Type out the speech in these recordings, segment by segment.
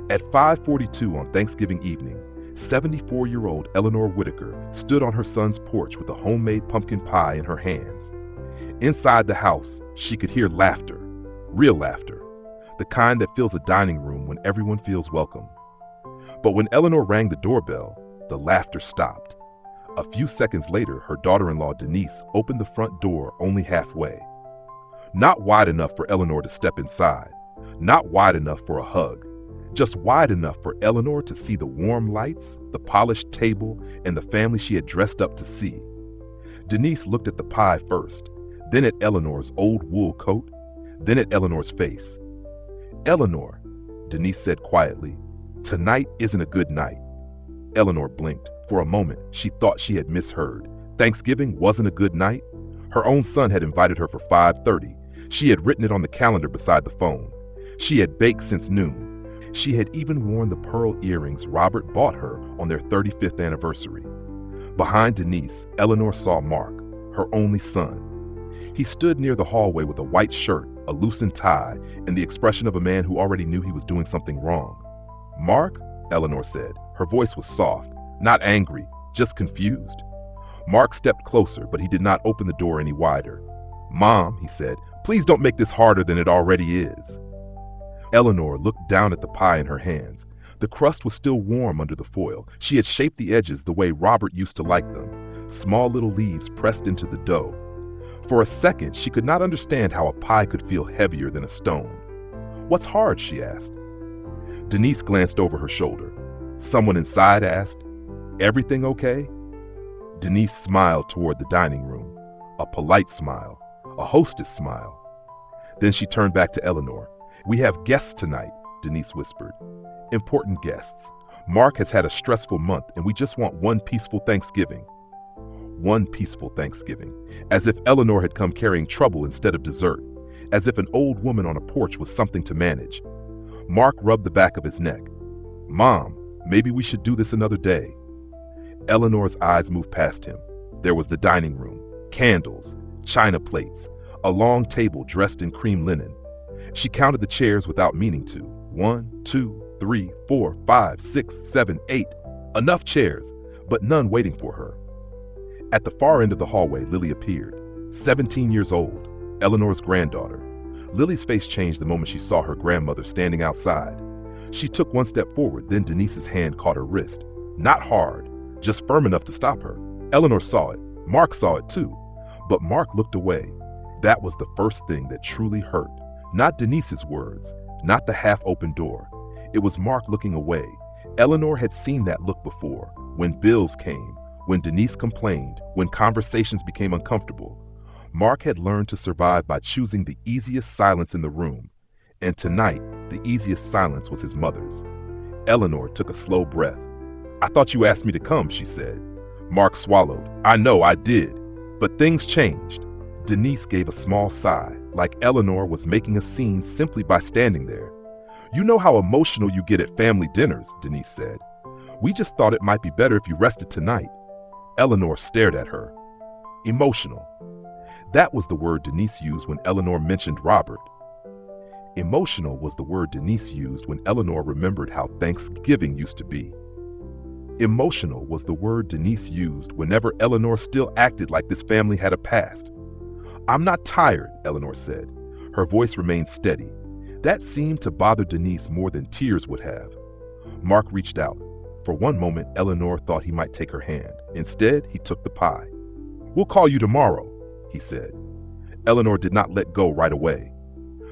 At 5:42 on Thanksgiving evening, 74-year-old Eleanor Whitaker stood on her son's porch with a homemade pumpkin pie in her hands. Inside the house, she could hear laughter, real laughter, the kind that fills a dining room when everyone feels welcome. But when Eleanor rang the doorbell, the laughter stopped. A few seconds later, her daughter-in-law Denise opened the front door only halfway. Not wide enough for Eleanor to step inside, not wide enough for a hug, just wide enough for Eleanor to see the warm lights, the polished table, and the family she had dressed up to see. Denise looked at the pie first, then at Eleanor's old wool coat, then at Eleanor's face. "Eleanor," Denise said quietly, "tonight isn't a good night." Eleanor blinked. For a moment, she thought she had misheard. Thanksgiving wasn't a good night? Her own son had invited her for 5:30. She had written it on the calendar beside the phone. She had baked since noon. She had even worn the pearl earrings Robert bought her on their 35th anniversary. Behind Denise, Eleanor saw Mark, her only son. He stood near the hallway with a white shirt, a loosened tie, and the expression of a man who already knew he was doing something wrong. "Mark?" Eleanor said. Her voice was soft, not angry, just confused. Mark stepped closer, but he did not open the door any wider. "Mom," he said, "please don't make this harder than it already is." Eleanor looked down at the pie in her hands. The crust was still warm under the foil. She had shaped the edges the way Robert used to like them, small little leaves pressed into the dough. For a second, she could not understand how a pie could feel heavier than a stone. "What's hard?" she asked. Denise glanced over her shoulder. Someone inside asked, "Everything okay?" Denise smiled toward the dining room, a polite smile, a hostess smile. Then she turned back to Eleanor. "We have guests tonight," Denise whispered. "Important guests. Mark has had a stressful month, and we just want one peaceful Thanksgiving." One peaceful Thanksgiving, as if Eleanor had come carrying trouble instead of dessert, as if an old woman on a porch was something to manage. Mark rubbed the back of his neck. "Mom, maybe we should do this another day." Eleanor's eyes moved past him. There was the dining room, candles, china plates, a long table dressed in cream linen. She counted the chairs without meaning to. 1, 2, 3, 4, 5, 6, 7, 8. Enough chairs, but none waiting for her. At the far end of the hallway, Lily appeared, 17 years old, Eleanor's granddaughter. Lily's face changed the moment she saw her grandmother standing outside. She took one step forward, then Denise's hand caught her wrist. Not hard, just firm enough to stop her. Eleanor saw it. Mark saw it too. But Mark looked away. That was the first thing that truly hurt. Not Denise's words, not the half-open door. It was Mark looking away. Eleanor had seen that look before, when bills came, when Denise complained, when conversations became uncomfortable. Mark had learned to survive by choosing the easiest silence in the room. And tonight, the easiest silence was his mother's. Eleanor took a slow breath. "I thought you asked me to come," she said. Mark swallowed. "I know, I did. But things changed." Denise gave a small sigh, like Eleanor was making a scene simply by standing there. "You know how emotional you get at family dinners," Denise said. "We just thought it might be better if you rested tonight." Eleanor stared at her. Emotional. That was the word Denise used when Eleanor mentioned Robert. Emotional was the word Denise used when Eleanor remembered how Thanksgiving used to be. Emotional was the word Denise used whenever Eleanor still acted like this family had a past. "I'm not tired," Eleanor said. Her voice remained steady. That seemed to bother Denise more than tears would have. Mark reached out. For one moment, Eleanor thought he might take her hand. Instead, he took the pie. "We'll call you tomorrow," he said. Eleanor did not let go right away.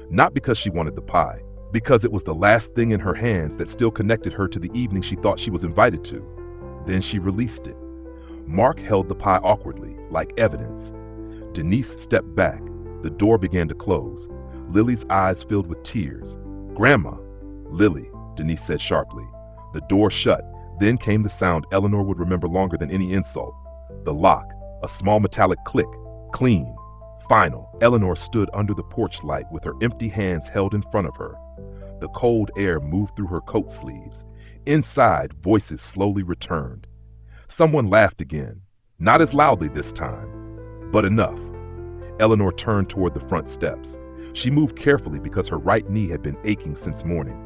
Not because she wanted the pie, because it was the last thing in her hands that still connected her to the evening she thought she was invited to. Then she released it. Mark held the pie awkwardly, like evidence. Denise stepped back. The door began to close. Lily's eyes filled with tears. "Grandma!" "Lily," Denise said sharply. The door shut. Then came the sound Eleanor would remember longer than any insult. The lock, a small metallic click, clean, final. Eleanor stood under the porch light with her empty hands held in front of her. The cold air moved through her coat sleeves. Inside, voices slowly returned. Someone laughed again, not as loudly this time, but enough. Eleanor turned toward the front steps. She moved carefully because her right knee had been aching since morning.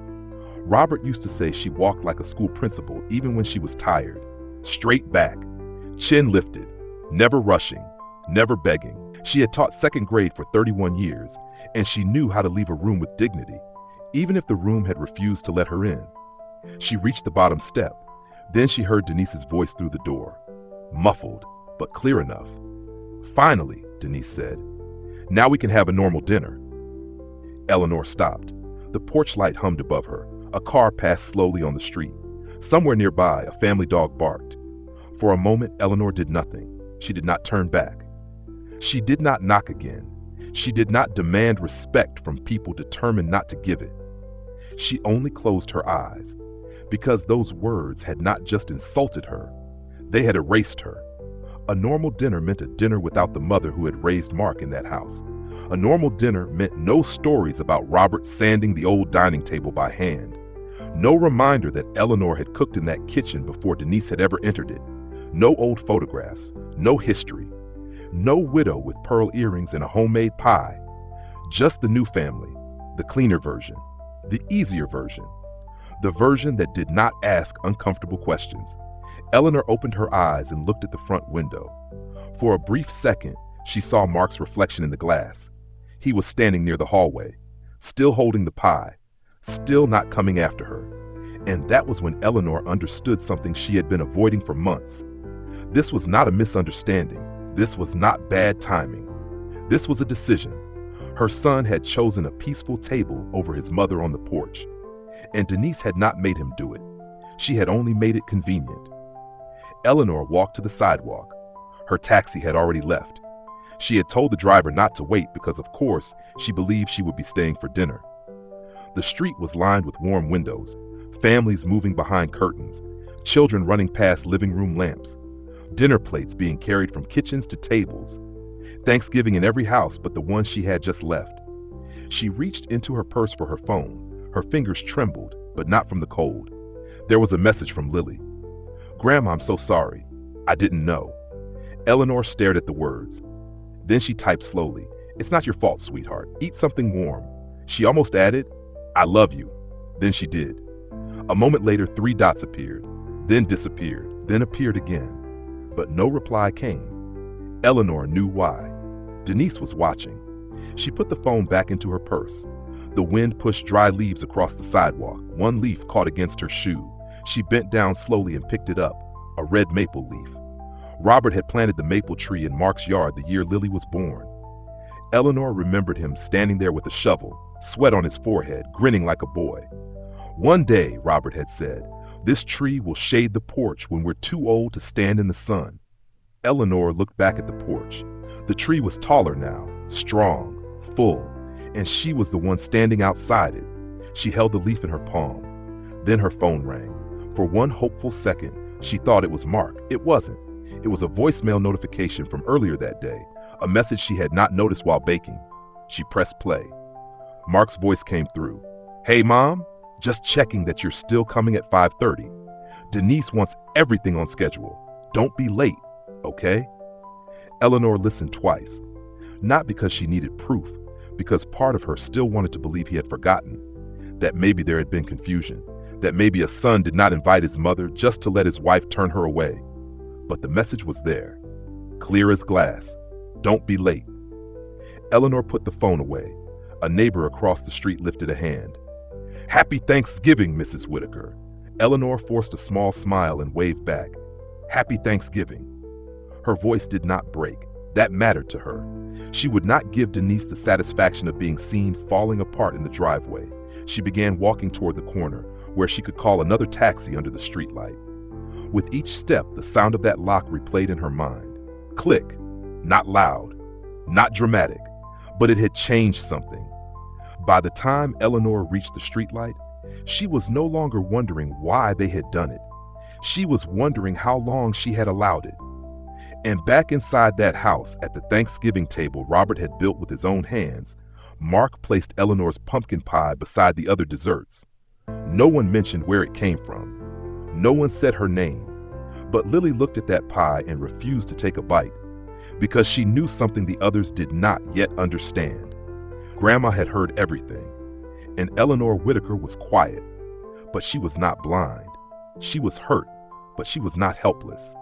Robert used to say she walked like a school principal even when she was tired. Straight back, chin lifted, never rushing, never begging. She had taught second grade for 31 years, and she knew how to leave a room with dignity, even if the room had refused to let her in. She reached the bottom step. Then she heard Denise's voice through the door, muffled, but clear enough. "Finally," Denise said. "Now we can have a normal dinner." Eleanor stopped. The porch light hummed above her. A car passed slowly on the street. Somewhere nearby, a family dog barked. For a moment, Eleanor did nothing. She did not turn back. She did not knock again. She did not demand respect from people determined not to give it. She only closed her eyes, because those words had not just insulted her, they had erased her. A normal dinner meant a dinner without the mother who had raised Mark in that house. A normal dinner meant no stories about Robert sanding the old dining table by hand. No reminder that Eleanor had cooked in that kitchen before Denise had ever entered it. No old photographs, no history. No widow with pearl earrings and a homemade pie. Just the new family, the cleaner version, the easier version, the version that did not ask uncomfortable questions. Eleanor opened her eyes and looked at the front window. For a brief second, she saw Mark's reflection in the glass. He was standing near the hallway, still holding the pie, still not coming after her. And that was when Eleanor understood something she had been avoiding for months. This was not a misunderstanding. This was not bad timing. This was a decision. Her son had chosen a peaceful table over his mother on the porch. And Denise had not made him do it. She had only made it convenient. Eleanor walked to the sidewalk. Her taxi had already left. She had told the driver not to wait because, of course, she believed she would be staying for dinner. The street was lined with warm windows, families moving behind curtains, children running past living room lamps, dinner plates being carried from kitchens to tables. Thanksgiving in every house but the one she had just left. She reached into her purse for her phone. Her fingers trembled, but not from the cold. There was a message from Lily. "Grandma, I'm so sorry. I didn't know." Eleanor stared at the words. Then she typed slowly, "It's not your fault, sweetheart. Eat something warm." She almost added, "I love you." Then she did. A moment later, 3 dots appeared, then disappeared, then appeared again. But no reply came. Eleanor knew why. Denise was watching. She put the phone back into her purse. The wind pushed dry leaves across the sidewalk. One leaf caught against her shoe. She bent down slowly and picked it up, a red maple leaf. Robert had planted the maple tree in Mark's yard the year Lily was born. Eleanor remembered him standing there with a shovel, sweat on his forehead, grinning like a boy. "One day," Robert had said, "this tree will shade the porch when we're too old to stand in the sun." Eleanor looked back at the porch. The tree was taller now, strong, full, and she was the one standing outside it. She held the leaf in her palm. Then her phone rang. For one hopeful second, she thought it was Mark. It wasn't. It was a voicemail notification from earlier that day, a message she had not noticed while baking. She pressed play. Mark's voice came through. "Hey, Mom, just checking that you're still coming at 5:30. Denise wants everything on schedule. Don't be late, okay?" Eleanor listened twice, not because she needed proof, because part of her still wanted to believe he had forgotten, that maybe there had been confusion, that maybe a son did not invite his mother just to let his wife turn her away. But the message was there, clear as glass. Don't be late. Eleanor put the phone away. A neighbor across the street lifted a hand. "Happy Thanksgiving, Mrs. Whitaker." Eleanor forced a small smile and waved back. "Happy Thanksgiving." Her voice did not break. That mattered to her. She would not give Denise the satisfaction of being seen falling apart in the driveway. She began walking toward the corner, where she could call another taxi under the streetlight. With each step, the sound of that lock replayed in her mind. Click. Not loud, not dramatic, but it had changed something. By the time Eleanor reached the streetlight, she was no longer wondering why they had done it. She was wondering how long she had allowed it. And back inside that house, at the Thanksgiving table Robert had built with his own hands, Mark placed Eleanor's pumpkin pie beside the other desserts. No one mentioned where it came from. No one said her name. But Lily looked at that pie and refused to take a bite, because she knew something the others did not yet understand. Grandma had heard everything, and Eleanor Whitaker was quiet. but she was not blind. She was hurt, but she was not helpless.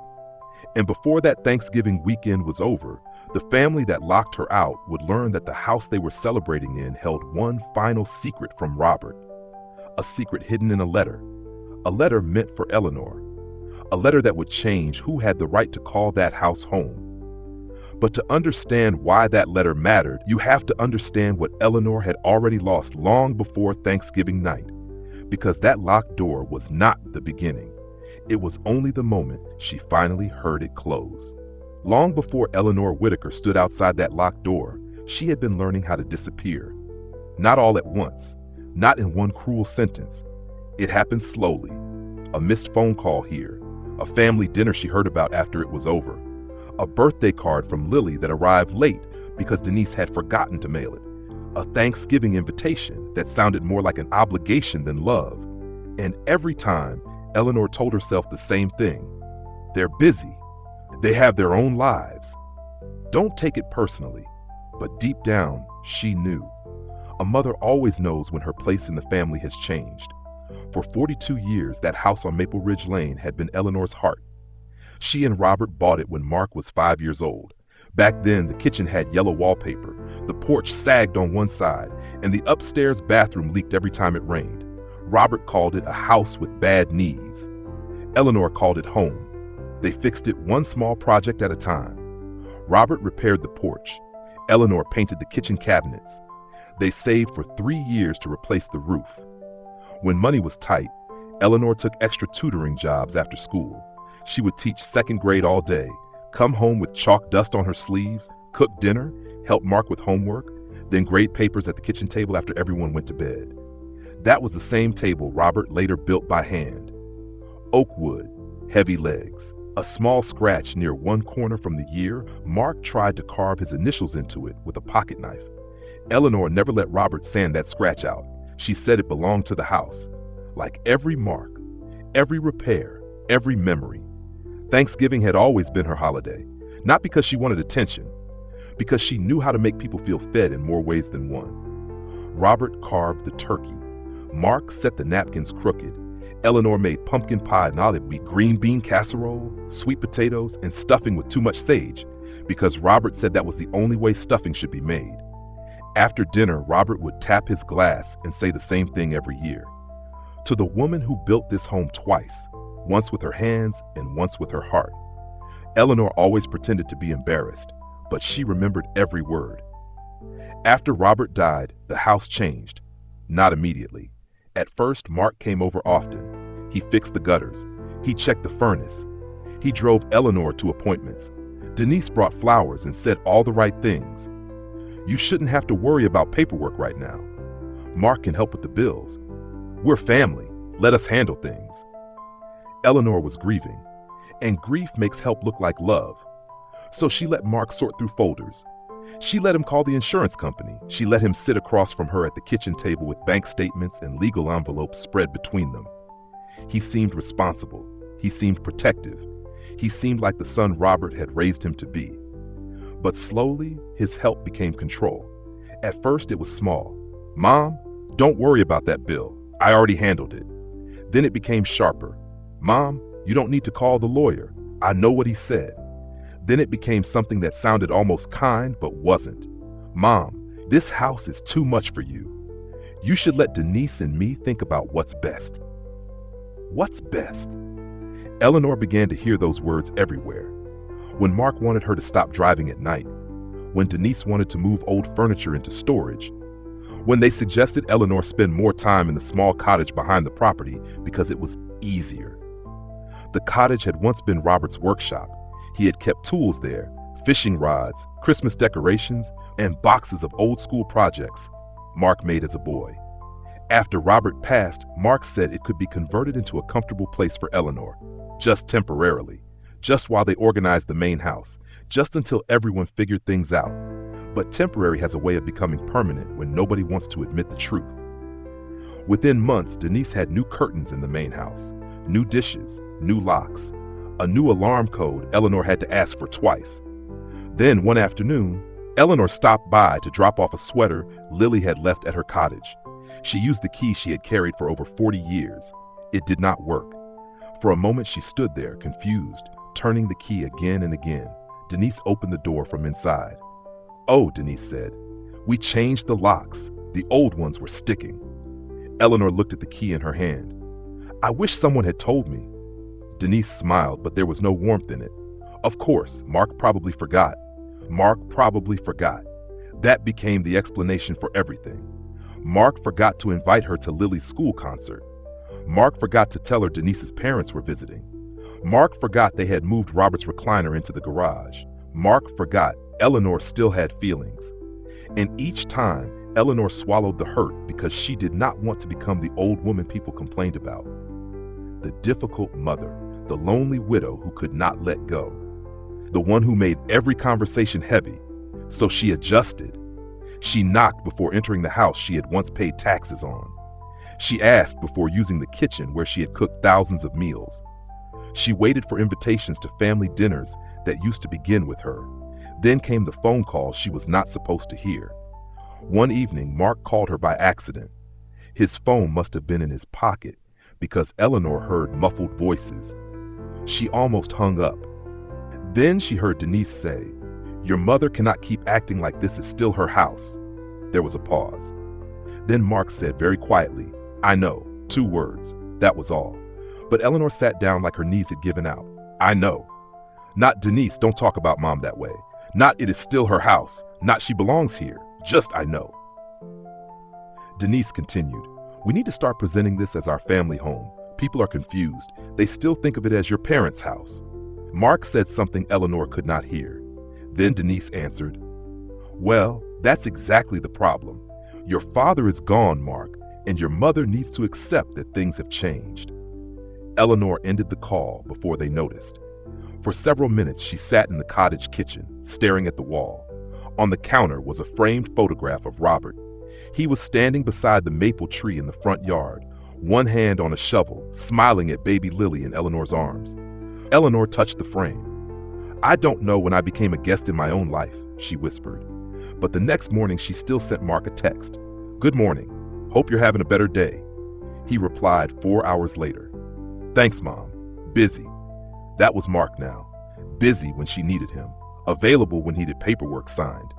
And before that Thanksgiving weekend was over, the family that locked her out would learn that the house they were celebrating in held one final secret from Robert. A secret hidden in a letter meant for Eleanor. A letter that would change who had the right to call that house home. But to understand why that letter mattered, you have to understand what Eleanor had already lost long before Thanksgiving night. Because that locked door was not the beginning. It was only the moment she finally heard it close. Long before Eleanor Whitaker stood outside that locked door, she had been learning how to disappear. Not all at once, not in one cruel sentence. It happened slowly. A missed phone call here, a family dinner she heard about after it was over, a birthday card from Lily that arrived late because Denise had forgotten to mail it, a Thanksgiving invitation that sounded more like an obligation than love. And every time, Eleanor told herself the same thing. They're busy. They have their own lives. Don't take it personally, but deep down, she knew. A mother always knows when her place in the family has changed. For 42 years, that house on Maple Ridge Lane had been Eleanor's heart. She and Robert bought it when Mark was 5 years old. Back then, the kitchen had yellow wallpaper, the porch sagged on one side, and the upstairs bathroom leaked every time it rained. Robert called it a house with bad knees. Eleanor called it home. They fixed it one small project at a time. Robert repaired the porch. Eleanor painted the kitchen cabinets. They saved for 3 years to replace the roof. When money was tight, Eleanor took extra tutoring jobs after school. She would teach second grade all day, come home with chalk dust on her sleeves, cook dinner, help Mark with homework, then grade papers at the kitchen table after everyone went to bed. That was the same table Robert later built by hand. Oak wood, heavy legs. A small scratch near one corner from the year, Mark tried to carve his initials into it with a pocket knife. Eleanor never let Robert sand that scratch out. She said it belonged to the house. Like every mark, every repair, every memory. Thanksgiving had always been her holiday, not because she wanted attention, because she knew how to make people feel fed in more ways than one. Robert carved the turkey. Mark set the napkins crooked. Eleanor made pumpkin pie, now it'd be green bean casserole, sweet potatoes, and stuffing with too much sage, because Robert said that was the only way stuffing should be made. After dinner, Robert would tap his glass and say the same thing every year. To the woman who built this home twice, once with her hands and once with her heart. Eleanor always pretended to be embarrassed, but she remembered every word. After Robert died, the house changed. Not immediately. At first, Mark came over often. He fixed the gutters. He checked the furnace. He drove Eleanor to appointments. Denise brought flowers and said all the right things. You shouldn't have to worry about paperwork right now. Mark can help with the bills. We're family. Let us handle things. Eleanor was grieving, and grief makes help look like love. So she let Mark sort through folders. She let him call the insurance company. She let him sit across from her at the kitchen table with bank statements and legal envelopes spread between them. He seemed responsible. He seemed protective. He seemed like the son Robert had raised him to be. But slowly, his help became control. At first, it was small. Mom, don't worry about that bill. I already handled it. Then it became sharper. Mom, you don't need to call the lawyer. I know what he said. Then it became something that sounded almost kind, but wasn't. Mom, this house is too much for you. You should let Denise and me think about what's best. What's best? Eleanor began to hear those words everywhere. When Mark wanted her to stop driving at night. When Denise wanted to move old furniture into storage. When they suggested Eleanor spend more time in the small cottage behind the property because it was easier. The cottage had once been Robert's workshop. He had kept tools there, fishing rods, Christmas decorations, and boxes of old school projects Mark made as a boy. After Robert passed, Mark said it could be converted into a comfortable place for Eleanor, just temporarily, just while they organized the main house, just until everyone figured things out. But temporary has a way of becoming permanent when nobody wants to admit the truth. Within months, Denise had new curtains in the main house, new dishes, new locks, a new alarm code Eleanor had to ask for twice. Then one afternoon, Eleanor stopped by to drop off a sweater Lily had left at her cottage. She used the key she had carried for over 40 years. It did not work. For a moment she stood there, confused, turning the key again and again. Denise opened the door from inside. "Oh," Denise said, "we changed the locks. The old ones were sticking." Eleanor looked at the key in her hand. "I wish someone had told me." Denise smiled, but there was no warmth in it. Of course, Mark probably forgot. Mark probably forgot. That became the explanation for everything. Mark forgot to invite her to Lily's school concert. Mark forgot to tell her Denise's parents were visiting. Mark forgot they had moved Robert's recliner into the garage. Mark forgot Eleanor still had feelings. And each time, Eleanor swallowed the hurt because she did not want to become the old woman people complained about. The difficult mother, the lonely widow who could not let go. The one who made every conversation heavy. So she adjusted. She knocked before entering the house she had once paid taxes on. She asked before using the kitchen where she had cooked thousands of meals. She waited for invitations to family dinners that used to begin with her. Then came the phone calls she was not supposed to hear. One evening, Mark called her by accident. His phone must have been in his pocket because Eleanor heard muffled voices. She almost hung up. Then she heard Denise say, "Your mother cannot keep acting like this is still her house." There was a pause. Then Mark said very quietly, "I know," 2 words. That was all. But Eleanor sat down like her knees had given out. "I know." Not "Denise, don't talk about mom that way." Not "it is still her house." Not "she belongs here." Just "I know." Denise continued, "We need to start presenting this as our family home. People are confused. They still think of it as your parents' house." Mark said something Eleanor could not hear. Then Denise answered, "Well, that's exactly the problem. Your father is gone, Mark, and your mother needs to accept that things have changed." Eleanor ended the call before they noticed. For several minutes she sat in the cottage kitchen, staring at the wall. On the counter was a framed photograph of Robert. He was standing beside the maple tree in the front yard, one hand on a shovel, smiling at baby Lily in Eleanor's arms. Eleanor touched the frame. "I don't know when I became a guest in my own life," she whispered. But the next morning she still sent Mark a text. "Good morning. Hope you're having a better day." He replied 4 hours later. "Thanks, Mom. Busy." That was Mark now. Busy when she needed him. Available when he needed paperwork signed.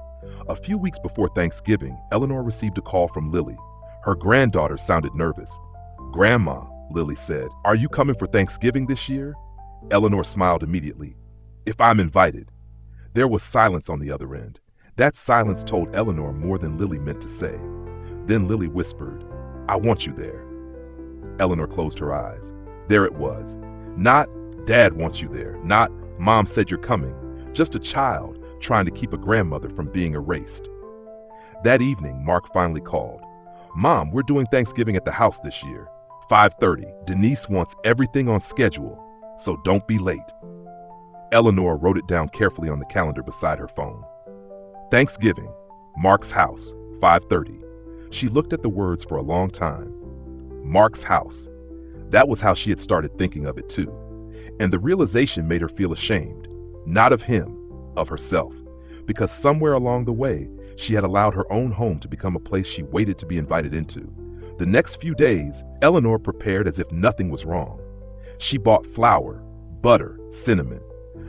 A few weeks before Thanksgiving, Eleanor received a call from Lily. Her granddaughter sounded nervous. "Grandma," Lily said, "are you coming for Thanksgiving this year?" Eleanor smiled immediately. "If I'm invited." There was silence on the other end. That silence told Eleanor more than Lily meant to say. Then Lily whispered, "I want you there." Eleanor closed her eyes. There it was. Not "Dad wants you there," not "Mom said you're coming," just a child trying to keep a grandmother from being erased. That evening, Mark finally called. "Mom, we're doing Thanksgiving at the house this year. 5:30. Denise wants everything on schedule, so don't be late." Eleanor wrote it down carefully on the calendar beside her phone. Thanksgiving, Mark's house, 5:30. She looked at the words for a long time. Mark's house. That was how she had started thinking of it too. And the realization made her feel ashamed, not of him, of herself, because somewhere along the way, she had allowed her own home to become a place she waited to be invited into. The next few days, Eleanor prepared as if nothing was wrong. She bought flour, butter, cinnamon,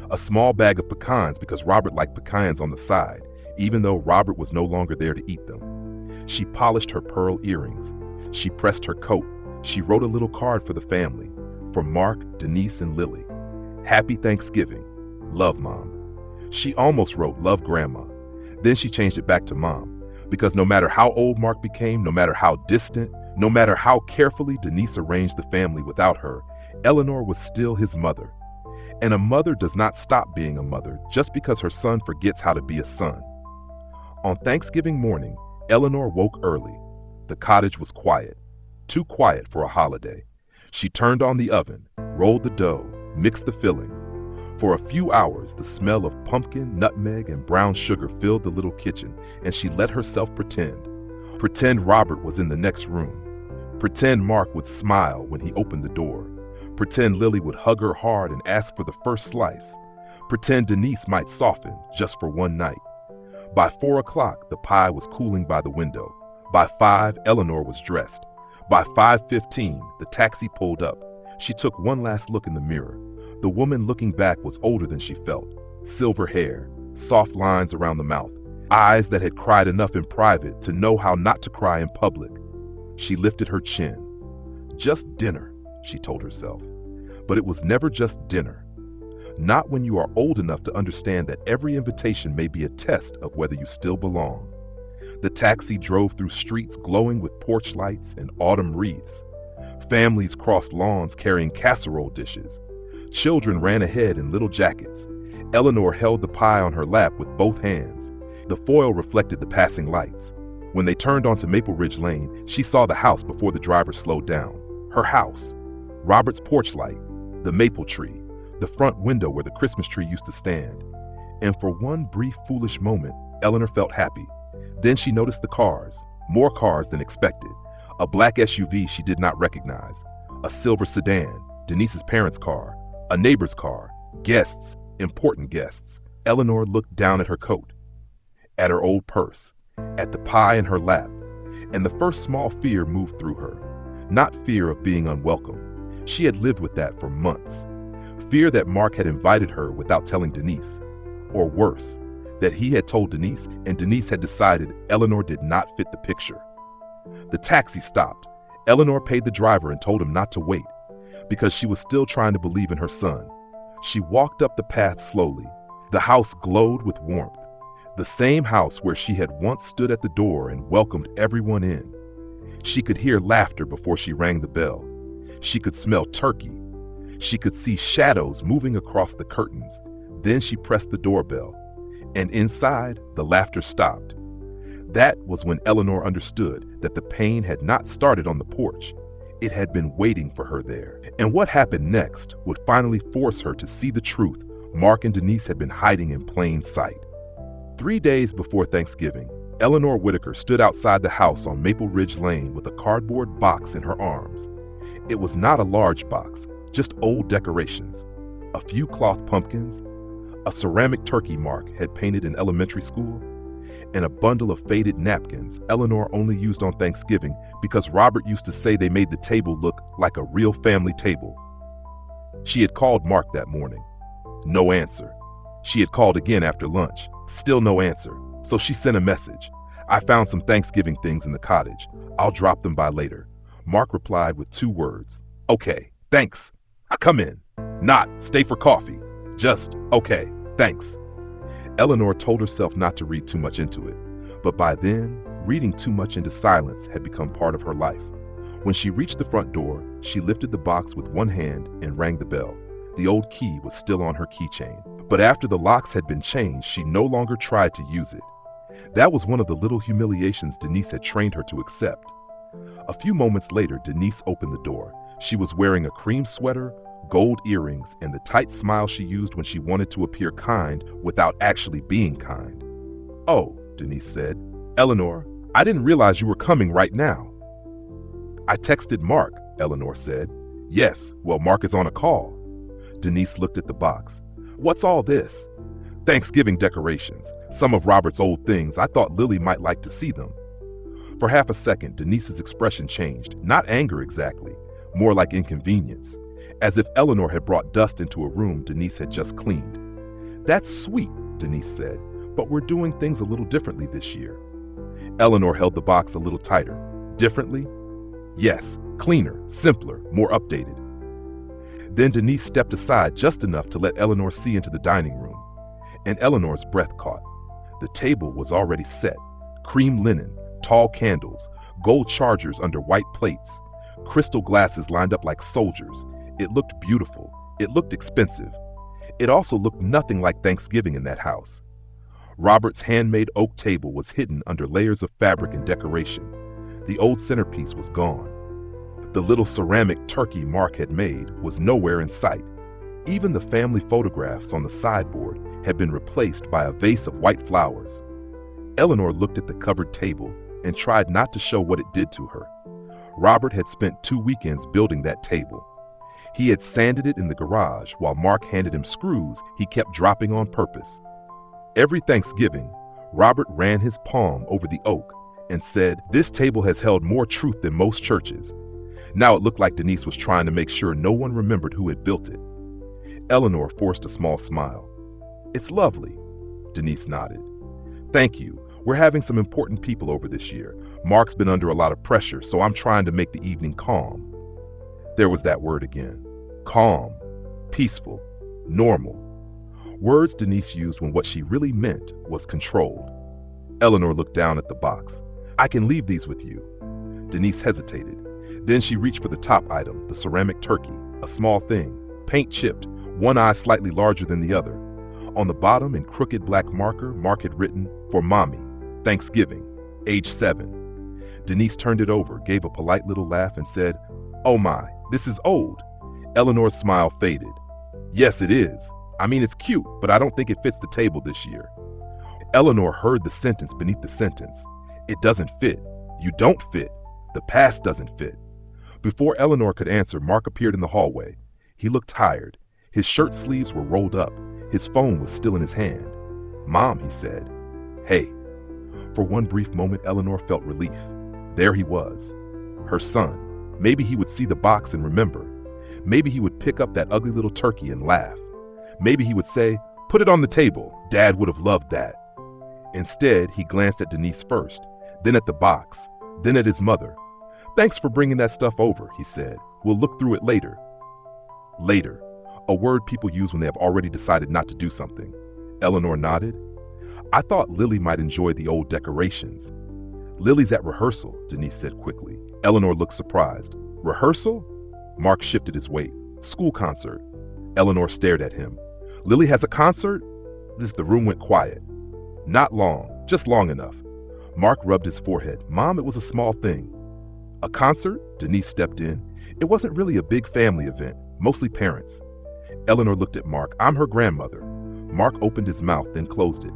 a small bag of pecans because Robert liked pecans on the side, even though Robert was no longer there to eat them. She polished her pearl earrings. She pressed her coat. She wrote a little card for the family, for Mark, Denise, and Lily. "Happy Thanksgiving. Love, Mom." She almost wrote "Love, Grandma." Then she changed it back to Mom, because no matter how old Mark became, no matter how distant, no matter how carefully Denise arranged the family without her, Eleanor was still his mother. And a mother does not stop being a mother just because her son forgets how to be a son. On Thanksgiving morning, Eleanor woke early. The cottage was quiet, too quiet for a holiday. She turned on the oven, rolled the dough, mixed the filling. For a few hours, the smell of pumpkin, nutmeg, and brown sugar filled the little kitchen, and she let herself pretend. Pretend Robert was in the next room. Pretend Mark would smile when he opened the door. Pretend Lily would hug her hard and ask for the first slice. Pretend Denise might soften just for one night. By 4 o'clock, the pie was cooling by the window. By 5, Eleanor was dressed. By 5:15, the taxi pulled up. She took one last look in the mirror. The woman looking back was older than she felt. Silver hair, soft lines around the mouth, eyes that had cried enough in private to know how not to cry in public. She lifted her chin. Just dinner, she told herself. But it was never just dinner. Not when you are old enough to understand that every invitation may be a test of whether you still belong. The taxi drove through streets glowing with porch lights and autumn wreaths. Families crossed lawns carrying casserole dishes. Children ran ahead in little jackets. Eleanor held the pie on her lap with both hands. The foil reflected the passing lights. When they turned onto Maple Ridge Lane, she saw the house before the driver slowed down. Her house. Robert's porch light. The maple tree. The front window where the Christmas tree used to stand. And for one brief, foolish moment, Eleanor felt happy. Then she noticed the cars. More cars than expected. A black SUV she did not recognize. A silver sedan. Denise's parents' car. A neighbor's car. Guests. Important guests. Eleanor looked down at her coat. At her old purse. At the pie in her lap. And the first small fear moved through her. Not fear of being unwelcome. She had lived with that for months. Fear that Mark had invited her without telling Denise. Or worse, that he had told Denise and Denise had decided Eleanor did not fit the picture. The taxi stopped. Eleanor paid the driver and told him not to wait, because she was still trying to believe in her son. She walked up the path slowly. The house glowed with warmth. The same house where she had once stood at the door and welcomed everyone in. She could hear laughter before she rang the bell. She could smell turkey. She could see shadows moving across the curtains. Then she pressed the doorbell, and inside, the laughter stopped. That was when Eleanor understood that the pain had not started on the porch. It had been waiting for her there. And what happened next would finally force her to see the truth Mark and Denise had been hiding in plain sight. 3 days before Thanksgiving, Eleanor Whitaker stood outside the house on Maple Ridge Lane with a cardboard box in her arms. It was not a large box, just old decorations. A few cloth pumpkins, a ceramic turkey Mark had painted in elementary school, and a bundle of faded napkins Eleanor only used on Thanksgiving because Robert used to say they made the table look like a real family table. She had called Mark that morning. No answer. She had called again after lunch. Still no answer. So she sent a message. I found some Thanksgiving things in the cottage. I'll drop them by later. Mark replied with 2 words. Okay, thanks. I come in. Not stay for coffee. Just okay, thanks. Eleanor told herself not to read too much into it, but by then, reading too much into silence had become part of her life. When she reached the front door, she lifted the box with one hand and rang the bell. The old key was still on her keychain, but after the locks had been changed, she no longer tried to use it. That was one of the little humiliations Denise had trained her to accept. A few moments later, Denise opened the door. She was wearing a cream sweater, gold earrings, and the tight smile she used when she wanted to appear kind without actually being kind. Oh, Denise said. Eleanor, I didn't realize you were coming right now. I texted Mark, Eleanor said. Yes, well, Mark is on a call. Denise looked at the box. What's all this? Thanksgiving decorations. Some of Robert's old things. I thought Lily might like to see them. For half a second, Denise's expression changed. Not anger exactly, more like inconvenience. As if Eleanor had brought dust into a room Denise had just cleaned. That's sweet, Denise said, but we're doing things a little differently this year. Eleanor held the box a little tighter. Differently? Yes, cleaner, simpler, more updated. Then Denise stepped aside just enough to let Eleanor see into the dining room. And Eleanor's breath caught. The table was already set. Cream linen, tall candles, gold chargers under white plates, crystal glasses lined up like soldiers. It looked beautiful. It looked expensive. It also looked nothing like Thanksgiving in that house. Robert's handmade oak table was hidden under layers of fabric and decoration. The old centerpiece was gone. The little ceramic turkey Mark had made was nowhere in sight. Even the family photographs on the sideboard had been replaced by a vase of white flowers. Eleanor looked at the covered table and tried not to show what it did to her. Robert had spent 2 weekends building that table. He had sanded it in the garage while Mark handed him screws he kept dropping on purpose. Every Thanksgiving, Robert ran his palm over the oak and said, "This table has held more truth than most churches." Now it looked like Denise was trying to make sure no one remembered who had built it. Eleanor forced a small smile. "It's lovely." Denise nodded. "Thank you. We're having some important people over this year. Mark's been under a lot of pressure, so I'm trying to make the evening calm." There was that word again. Calm, peaceful, normal. Words Denise used when what she really meant was controlled. Eleanor looked down at the box. "I can leave these with you." Denise hesitated. Then she reached for the top item, the ceramic turkey, a small thing, paint chipped, one eye slightly larger than the other. On the bottom, in crooked black marker, Mark had written, "For Mommy, Thanksgiving, age 7. Denise turned it over, gave a polite little laugh, and said, "Oh my, this is old." Eleanor's smile faded. "Yes, it is. I mean, it's cute, but I don't think it fits the table this year." Eleanor heard the sentence beneath the sentence. "It doesn't fit. You don't fit. The past doesn't fit." Before Eleanor could answer, Mark appeared in the hallway. He looked tired. His shirt sleeves were rolled up. His phone was still in his hand. "Mom," he said. "Hey." For one brief moment, Eleanor felt relief. There he was. Her son. Maybe he would see the box and remember. Maybe he would pick up that ugly little turkey and laugh. Maybe he would say, "Put it on the table. Dad would have loved that." Instead, he glanced at Denise first, then at the box, then at his mother. "Thanks for bringing that stuff over," he said. "We'll look through it later." Later, a word people use when they have already decided not to do something. Eleanor nodded. "I thought Lily might enjoy the old decorations." "Lily's at rehearsal," Denise said quickly. Eleanor looked surprised. "Rehearsal?" Mark shifted his weight. "School concert." Eleanor stared at him. "Lily has a concert?" The room went quiet. "Not long, just long enough." Mark rubbed his forehead. "Mom, it was a small thing." "A concert?" Denise stepped in. "It wasn't really a big family event, mostly parents." Eleanor looked at Mark. "I'm her grandmother." Mark opened his mouth, then closed it.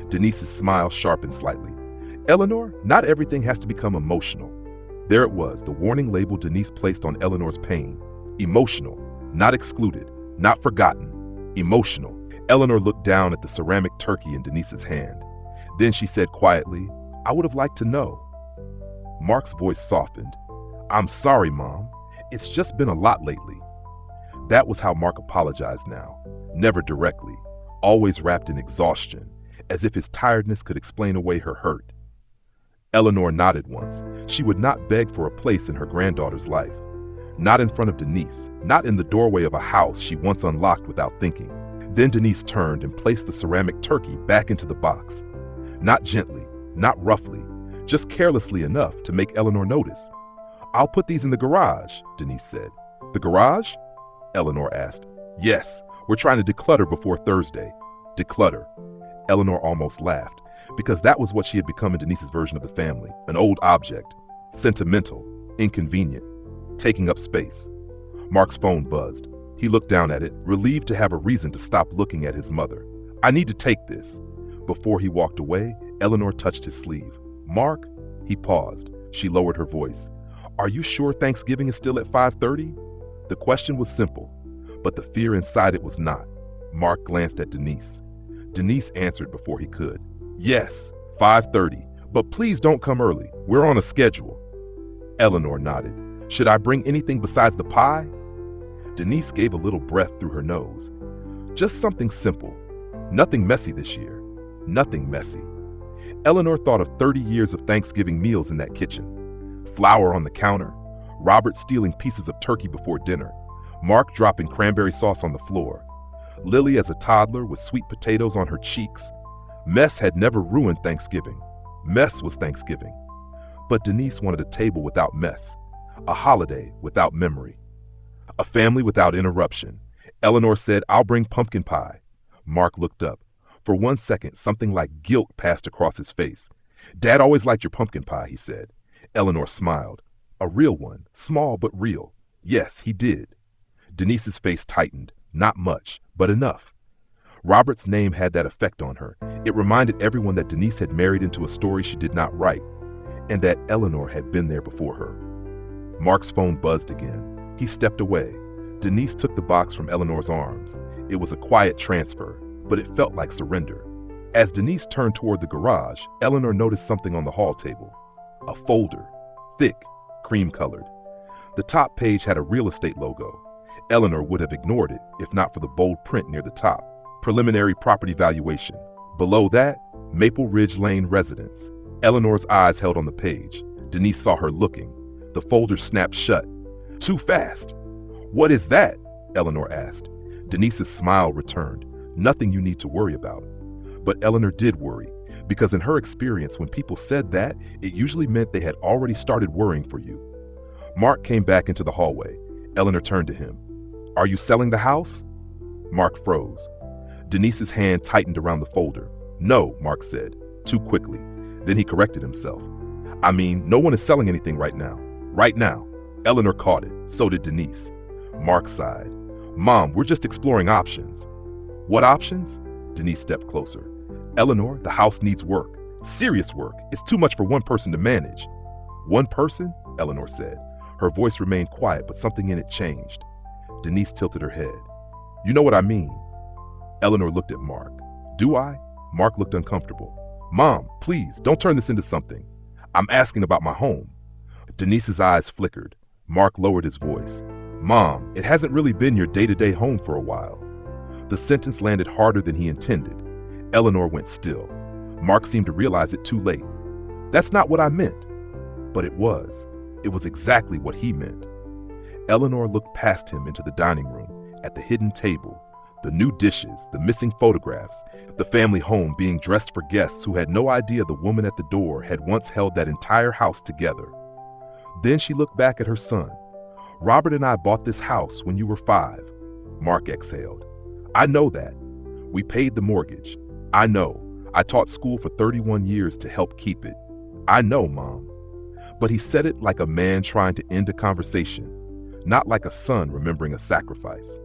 Denise's smile sharpened slightly. "Eleanor, not everything has to become emotional." There it was, the warning label Denise placed on Eleanor's pain. Emotional, not excluded, not forgotten. Emotional. Eleanor looked down at the ceramic turkey in Denise's hand. Then she said quietly, "I would have liked to know." Mark's voice softened. "I'm sorry, Mom. It's just been a lot lately." That was how Mark apologized now. Never directly, always wrapped in exhaustion, as if his tiredness could explain away her hurt. Eleanor nodded once. She would not beg for a place in her granddaughter's life. Not in front of Denise, not in the doorway of a house she once unlocked without thinking. Then Denise turned and placed the ceramic turkey back into the box. Not gently, not roughly, just carelessly enough to make Eleanor notice. "I'll put these in the garage," Denise said. "The garage?" Eleanor asked. "Yes, we're trying to declutter before Thursday." Declutter. Eleanor almost laughed, because that was what she had become in Denise's version of the family. An old object. Sentimental. Inconvenient. Taking up space. Mark's phone buzzed. He looked down at it, relieved to have a reason to stop looking at his mother. "I need to take this." Before he walked away, Eleanor touched his sleeve. "Mark?" He paused. She lowered her voice. "Are you sure Thanksgiving is still at 5:30? The question was simple, but the fear inside it was not. Mark glanced at Denise. Denise answered before he could. "Yes, 5:30, but please don't come early. We're on a schedule." Eleanor nodded. "Should I bring anything besides the pie?" Denise gave a little breath through her nose. "Just something simple. Nothing messy this year. Nothing messy." Eleanor thought of 30 years of Thanksgiving meals in that kitchen. Flour on the counter, Robert stealing pieces of turkey before dinner, Mark dropping cranberry sauce on the floor, Lily as a toddler with sweet potatoes on her cheeks. Mess had never ruined Thanksgiving. Mess was Thanksgiving. But Denise wanted a table without mess, a holiday without memory, a family without interruption. Eleanor said, "I'll bring pumpkin pie." Mark looked up. For 1 second, something like guilt passed across his face. "Dad always liked your pumpkin pie," he said. Eleanor smiled. "A real one, small but real." "Yes, he did." Denise's face tightened. Not much, but enough. Robert's name had that effect on her. It reminded everyone that Denise had married into a story she did not write, and that Eleanor had been there before her. Mark's phone buzzed again. He stepped away. Denise took the box from Eleanor's arms. It was a quiet transfer, but it felt like surrender. As Denise turned toward the garage, Eleanor noticed something on the hall table. A folder, thick, cream-colored. The top page had a real estate logo. Eleanor would have ignored it if not for the bold print near the top. Preliminary property valuation. Below that, Maple Ridge Lane residence. Eleanor's eyes held on the page. Denise saw her looking. The folder snapped shut. Too fast. What is that? Eleanor asked. Denise's smile returned. Nothing you need to worry about. But Eleanor did worry, because in her experience, when people said that, it usually meant they had already started worrying for you. Mark came back into the hallway. Eleanor turned to him. Are you selling the house? Mark froze. Denise's hand tightened around the folder. No, Mark said, too quickly. Then he corrected himself. I mean, no one is selling anything right now. Right now. Eleanor caught it. So did Denise. Mark sighed. Mom, we're just exploring options. What options? Denise stepped closer. Eleanor, the house needs work. Serious work. It's too much for one person to manage. One person? Eleanor said. Her voice remained quiet, but something in it changed. Denise tilted her head. You know what I mean. Eleanor looked at Mark. Do I? Mark looked uncomfortable. Mom, please, don't turn this into something. I'm asking about my home. Denise's eyes flickered. Mark lowered his voice. Mom, it hasn't really been your day-to-day home for a while. The sentence landed harder than he intended. Eleanor went still. Mark seemed to realize it too late. That's not what I meant. But it was. It was exactly what he meant. Eleanor looked past him into the dining room, at the hidden table, the new dishes, the missing photographs, the family home being dressed for guests who had no idea the woman at the door had once held that entire house together. Then she looked back at her son. Robert and I bought this house when you were 5. Mark exhaled. I know that. We paid the mortgage. I know. I taught school for 31 years to help keep it. I know, Mom. But he said it like a man trying to end a conversation, not like a son remembering a sacrifice.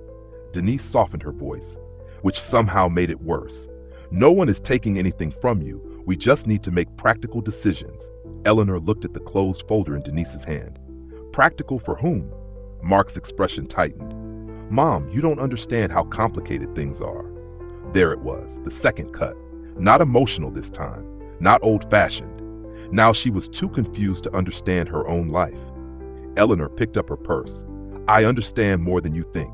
Denise softened her voice, which somehow made it worse. No one is taking anything from you. We just need to make practical decisions. Eleanor looked at the closed folder in Denise's hand. Practical for whom? Mark's expression tightened. Mom, you don't understand how complicated things are. There it was, the second cut. Not emotional this time, not old-fashioned. Now she was too confused to understand her own life. Eleanor picked up her purse. I understand more than you think.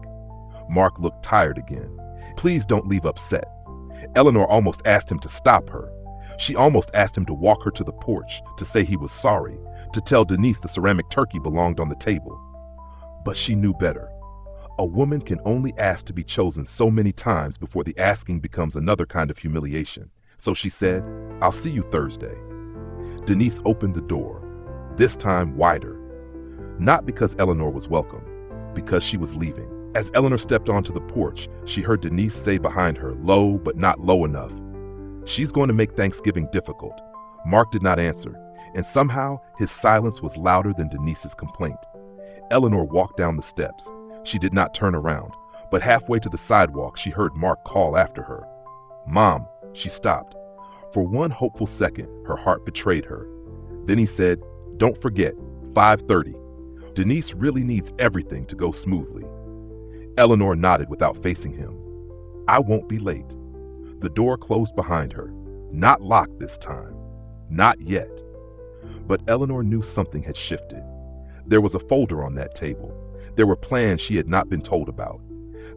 Mark looked tired again. Please don't leave upset. Eleanor almost asked him to stop her. She almost asked him to walk her to the porch, to say he was sorry, to tell Denise the ceramic turkey belonged on the table. But she knew better. A woman can only ask to be chosen so many times before the asking becomes another kind of humiliation. So she said, I'll see you Thursday. Denise opened the door, this time wider. Not because Eleanor was welcome, because she was leaving. As Eleanor stepped onto the porch, she heard Denise say behind her, low but not low enough, she's going to make Thanksgiving difficult. Mark did not answer, and somehow his silence was louder than Denise's complaint. Eleanor walked down the steps. She did not turn around, but halfway to the sidewalk, she heard Mark call after her. Mom, she stopped. For one hopeful second, her heart betrayed her. Then he said, don't forget, 5:30. Denise really needs everything to go smoothly. Eleanor nodded without facing him. I won't be late. The door closed behind her. Not locked this time. Not yet. But Eleanor knew something had shifted. There was a folder on that table. There were plans she had not been told about.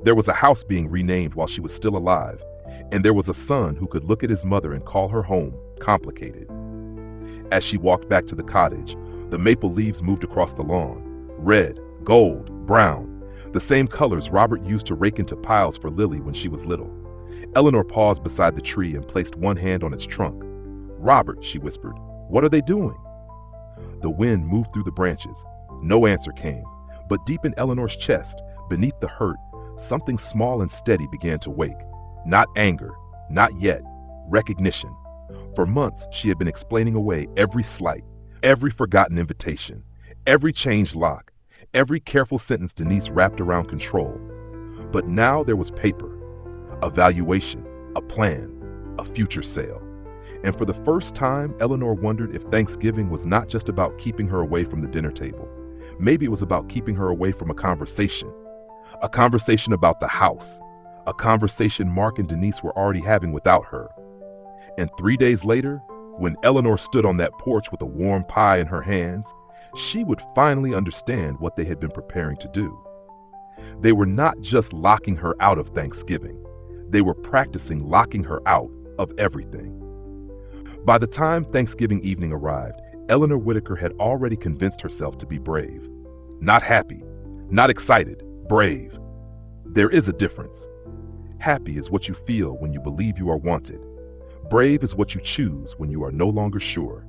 There was a house being renamed while she was still alive. And there was a son who could look at his mother and call her home complicated. As she walked back to the cottage, the maple leaves moved across the lawn. Red, gold, brown, the same colors Robert used to rake into piles for Lily when she was little. Eleanor paused beside the tree and placed one hand on its trunk. Robert, she whispered, what are they doing? The wind moved through the branches. No answer came, but deep in Eleanor's chest, beneath the hurt, something small and steady began to wake. Not anger, not yet, recognition. For months, she had been explaining away every slight, every forgotten invitation, every changed lock, every careful sentence Denise wrapped around control. But now there was paper, a valuation, a plan, a future sale. And for the first time, Eleanor wondered if Thanksgiving was not just about keeping her away from the dinner table. Maybe it was about keeping her away from a conversation about the house, a conversation Mark and Denise were already having without her. And 3 days later, When Eleanor stood on that porch with a warm pie in her hands, she would finally understand what they had been preparing to do. They were not just locking her out of Thanksgiving. They were practicing locking her out of everything. By the time Thanksgiving evening arrived, Eleanor Whitaker had already convinced herself to be brave. Not happy, not excited, brave. There is a difference. Happy is what you feel when you believe you are wanted. Brave is what you choose when you are no longer sure.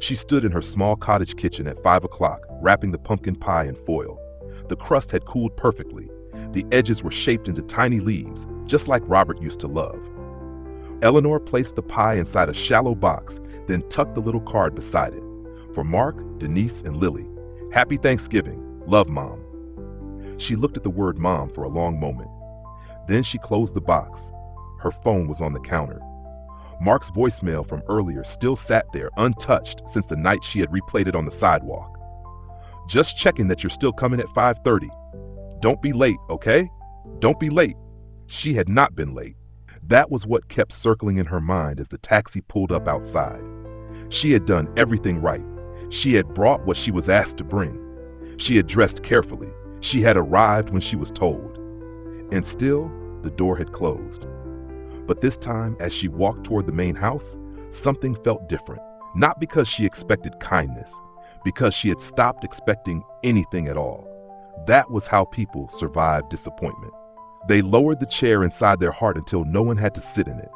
She stood in her small cottage kitchen at 5 o'clock, wrapping the pumpkin pie in foil. The crust had cooled perfectly. The edges were shaped into tiny leaves, just like Robert used to love. Eleanor placed the pie inside a shallow box, then tucked the little card beside it. For Mark, Denise, and Lily, Happy Thanksgiving. Love, Mom. She looked at the word Mom for a long moment. Then she closed the box. Her phone was on the counter. Mark's voicemail from earlier still sat there untouched since the night she had replayed it on the sidewalk. Just checking that you're still coming at 5:30. Don't be late, okay? Don't be late. She had not been late. That was what kept circling in her mind as the taxi pulled up outside. She had done everything right. She had brought what she was asked to bring. She had dressed carefully. She had arrived when she was told. And still, the door had closed. But this time, as she walked toward the main house, something felt different. Not because she expected kindness, because she had stopped expecting anything at all. That was how people survived disappointment. They lowered the chair inside their heart until no one had to sit in it.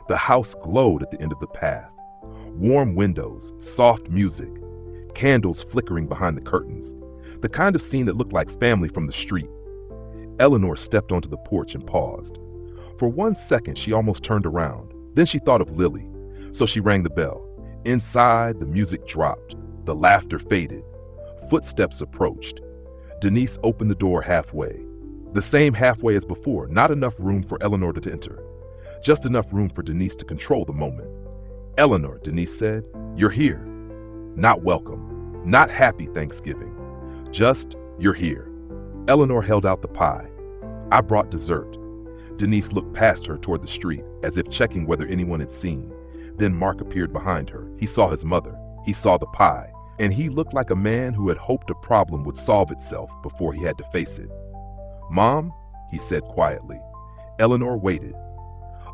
The house glowed at the end of the path. Warm windows, soft music, candles flickering behind the curtains. The kind of scene that looked like family from the street. Eleanor stepped onto the porch and paused. For 1 second, she almost turned around. Then she thought of Lily, so she rang the bell. Inside, the music dropped. The laughter faded. Footsteps approached. Denise opened the door halfway. The same halfway as before, not enough room for Eleanor to enter. Just enough room for Denise to control the moment. Eleanor, Denise said, you're here. Not welcome. Not happy Thanksgiving. Just, you're here. Eleanor held out the pie. I brought dessert. Denise looked past her toward the street, as if checking whether anyone had seen. Then Mark appeared behind her. He saw his mother. He saw the pie. And he looked like a man who had hoped a problem would solve itself before he had to face it. Mom, he said quietly. Eleanor waited.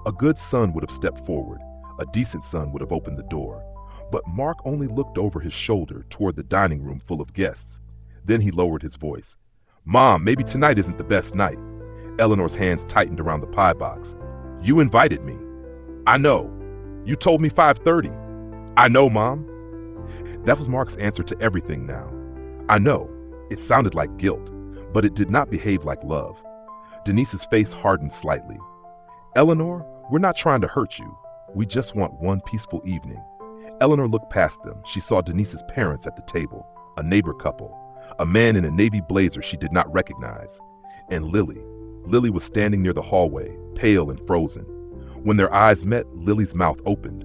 A good son would have stepped forward. A decent son would have opened the door. But Mark only looked over his shoulder toward the dining room full of guests. Then he lowered his voice. Mom, maybe tonight isn't the best night. Eleanor's hands tightened around the pie box. You invited me. I know. You told me 5:30. I know, Mom. That was Mark's answer to everything now. I know. It sounded like guilt, but it did not behave like love. Denise's face hardened slightly. Eleanor, we're not trying to hurt you. We just want one peaceful evening. Eleanor looked past them. She saw Denise's parents at the table, a neighbor couple, a man in a navy blazer she did not recognize, and Lily. Lily was standing near the hallway, pale and frozen. When their eyes met, Lily's mouth opened.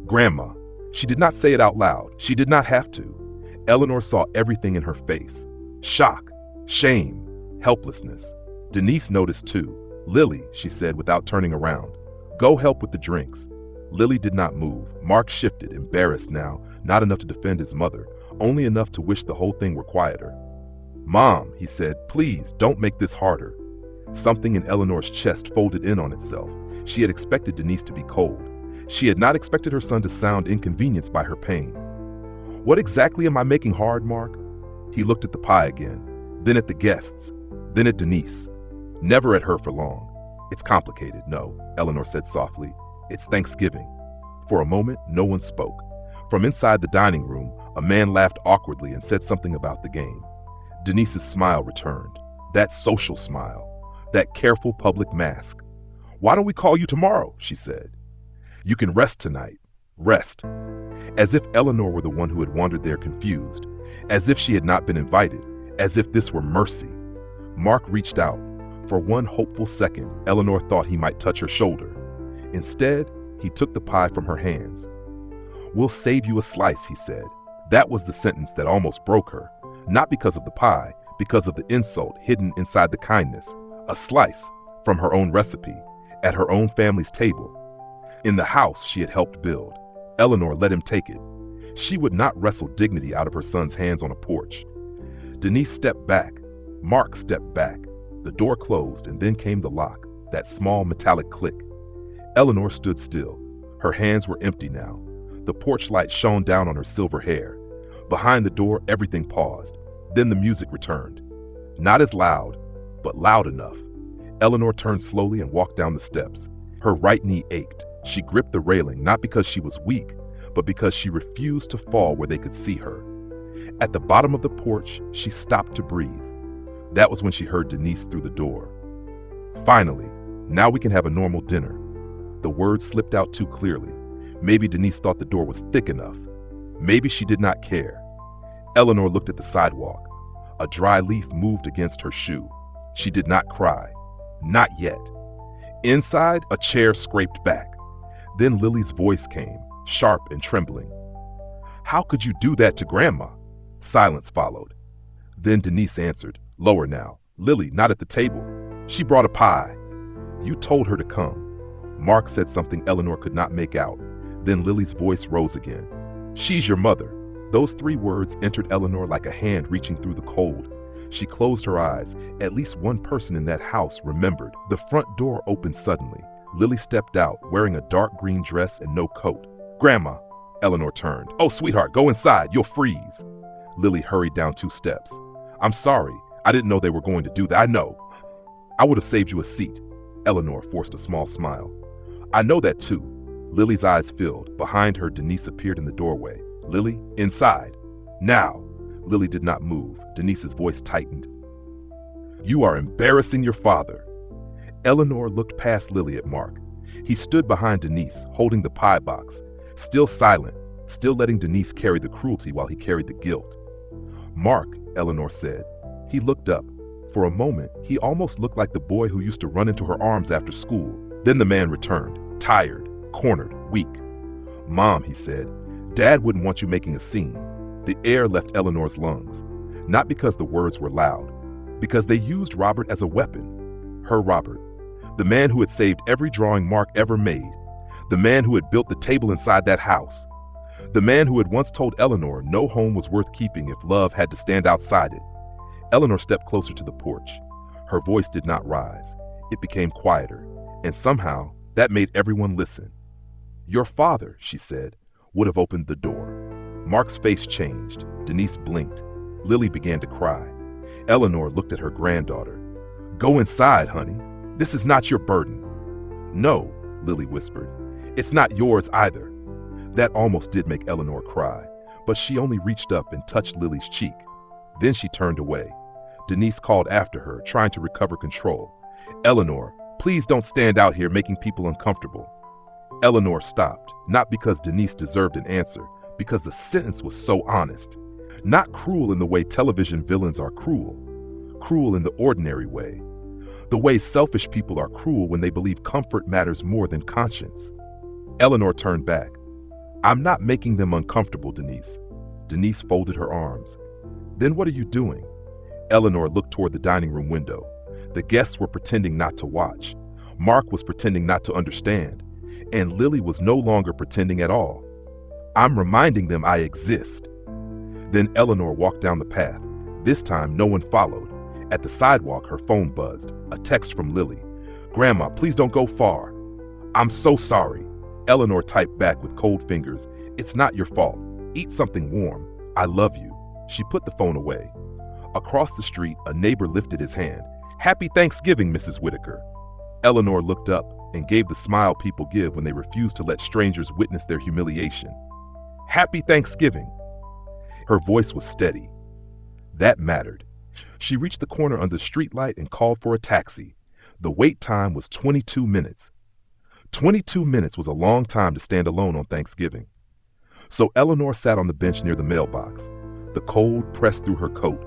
Grandma. She did not say it out loud. She did not have to. Eleanor saw everything in her face. Shock, shame, helplessness. Denise noticed too. Lily, she said without turning around. Go help with the drinks. Lily did not move. Mark shifted, embarrassed now, not enough to defend his mother, only enough to wish the whole thing were quieter. Mom, he said, please don't make this harder. Something in Eleanor's chest folded in on itself. She had expected Denise to be cold. She had not expected her son to sound inconvenienced by her pain. What exactly am I making hard, Mark? He looked at the pie again, then at the guests, then at Denise. Never at her for long. It's complicated, no, Eleanor said softly. It's Thanksgiving. For a moment, no one spoke. From inside the dining room, a man laughed awkwardly and said something about the game. Denise's smile returned. That social smile. That careful public mask. Why don't we call you tomorrow? She said. You can rest tonight. Rest. As if Eleanor were the one who had wandered there confused. As if she had not been invited. As if this were mercy. Mark reached out. For one hopeful second, Eleanor thought he might touch her shoulder. Instead, he took the pie from her hands. We'll save you a slice, he said. That was the sentence that almost broke her. Not because of the pie, because of the insult hidden inside the kindness. A slice from her own recipe, at her own family's table, in the house she had helped build. Eleanor let him take it. She would not wrestle dignity out of her son's hands on a porch. Denise stepped back. Mark stepped back. The door closed, and then came the lock, that small metallic click. Eleanor stood still. Her hands were empty now. The porch light shone down on her silver hair. Behind the door, everything paused. Then the music returned. Not as loud, but loud enough. Eleanor turned slowly and walked down the steps. Her right knee ached. She gripped the railing, not because she was weak, but because she refused to fall where they could see her. At the bottom of the porch, she stopped to breathe. That was when she heard Denise through the door. Finally, now we can have a normal dinner. The words slipped out too clearly. Maybe Denise thought the door was thick enough. Maybe she did not care. Eleanor looked at the sidewalk. A dry leaf moved against her shoe. She did not cry. Not yet. Inside, a chair scraped back. Then Lily's voice came, sharp and trembling. "How could you do that to Grandma?" Silence followed. Then Denise answered, lower now. "Lily, not at the table. She brought a pie." "You told her to come." Mark said something Eleanor could not make out. Then Lily's voice rose again. "She's your mother." Those 3 words entered Eleanor like a hand reaching through the cold. She closed her eyes. At least one person in that house remembered. The front door opened suddenly. Lily stepped out, wearing a dark green dress and no coat. "Grandma!" Eleanor turned. "Oh, sweetheart, go inside. You'll freeze." Lily hurried down 2 steps. "I'm sorry. I didn't know they were going to do that. I know. I would have saved you a seat." Eleanor forced a small smile. "I know that too." Lily's eyes filled. Behind her, Denise appeared in the doorway. "Lily, inside. Now." Lily did not move. Denise's voice tightened. "You are embarrassing your father." Eleanor looked past Lily at Mark. He stood behind Denise, holding the pie box, still silent, still letting Denise carry the cruelty while he carried the guilt. "Mark," Eleanor said. He looked up. For a moment, he almost looked like the boy who used to run into her arms after school. Then the man returned, tired, cornered, weak. "Mom," he said, "Dad wouldn't want you making a scene." The air left Eleanor's lungs, not because the words were loud, because they used Robert as a weapon. Her Robert, the man who had saved every drawing Mark ever made, the man who had built the table inside that house, the man who had once told Eleanor no home was worth keeping if love had to stand outside it. Eleanor stepped closer to the porch. Her voice did not rise. It became quieter, and somehow that made everyone listen. "Your father," she said, "would have opened the door." Mark's face changed. Denise blinked. Lily began to cry. Eleanor looked at her granddaughter. "Go inside, honey. This is not your burden." "No," Lily whispered. "It's not yours either." That almost did make Eleanor cry, but she only reached up and touched Lily's cheek. Then she turned away. Denise called after her, trying to recover control. "Eleanor, please don't stand out here making people uncomfortable." Eleanor stopped, not because Denise deserved an answer, because the sentence was so honest. Not cruel in the way television villains are cruel. Cruel in the ordinary way. The way selfish people are cruel when they believe comfort matters more than conscience. Eleanor turned back. "I'm not making them uncomfortable, Denise." Denise folded her arms. "Then what are you doing?" Eleanor looked toward the dining room window. The guests were pretending not to watch. Mark was pretending not to understand. And Lily was no longer pretending at all. "I'm reminding them I exist." Then Eleanor walked down the path. This time, no one followed. At the sidewalk, her phone buzzed. A text from Lily. "Grandma, please don't go far." "I'm so sorry." Eleanor typed back with cold fingers. "It's not your fault. Eat something warm. I love you." She put the phone away. Across the street, a neighbor lifted his hand. "Happy Thanksgiving, Mrs. Whitaker." Eleanor looked up and gave the smile people give when they refuse to let strangers witness their humiliation. "Happy Thanksgiving." Her voice was steady. That mattered. She reached the corner under the streetlight and called for a taxi. The wait time was 22 minutes. 22 minutes was a long time to stand alone on Thanksgiving. So Eleanor sat on the bench near the mailbox. The cold pressed through her coat,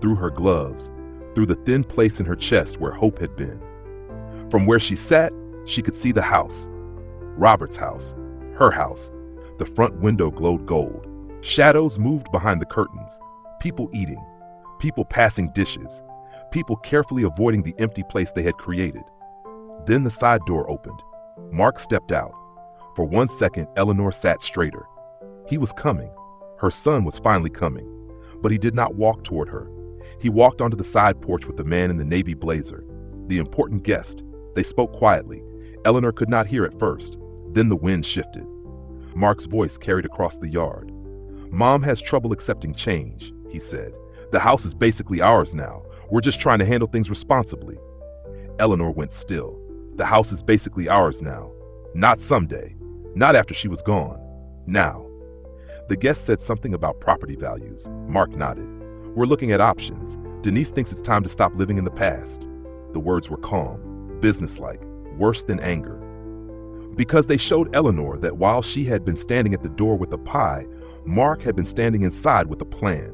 through her gloves, through the thin place in her chest where hope had been. From where she sat, she could see the house. Robert's house. Her house. The front window glowed gold. Shadows moved behind the curtains. People eating. People passing dishes. People carefully avoiding the empty place they had created. Then the side door opened. Mark stepped out. For 1 second, Eleanor sat straighter. He was coming. Her son was finally coming. But he did not walk toward her. He walked onto the side porch with the man in the navy blazer, the important guest. They spoke quietly. Eleanor could not hear at first. Then the wind shifted. Mark's voice carried across the yard. "Mom has trouble accepting change," he said. "The house is basically ours now. We're just trying to handle things responsibly." Eleanor went still. "The house is basically ours now. Not someday. Not after she was gone. Now." The guest said something about property values. Mark nodded. "We're looking at options. Denise thinks it's time to stop living in the past." The words were calm, businesslike, worse than anger. Because they showed Eleanor that while she had been standing at the door with a pie, Mark had been standing inside with a plan.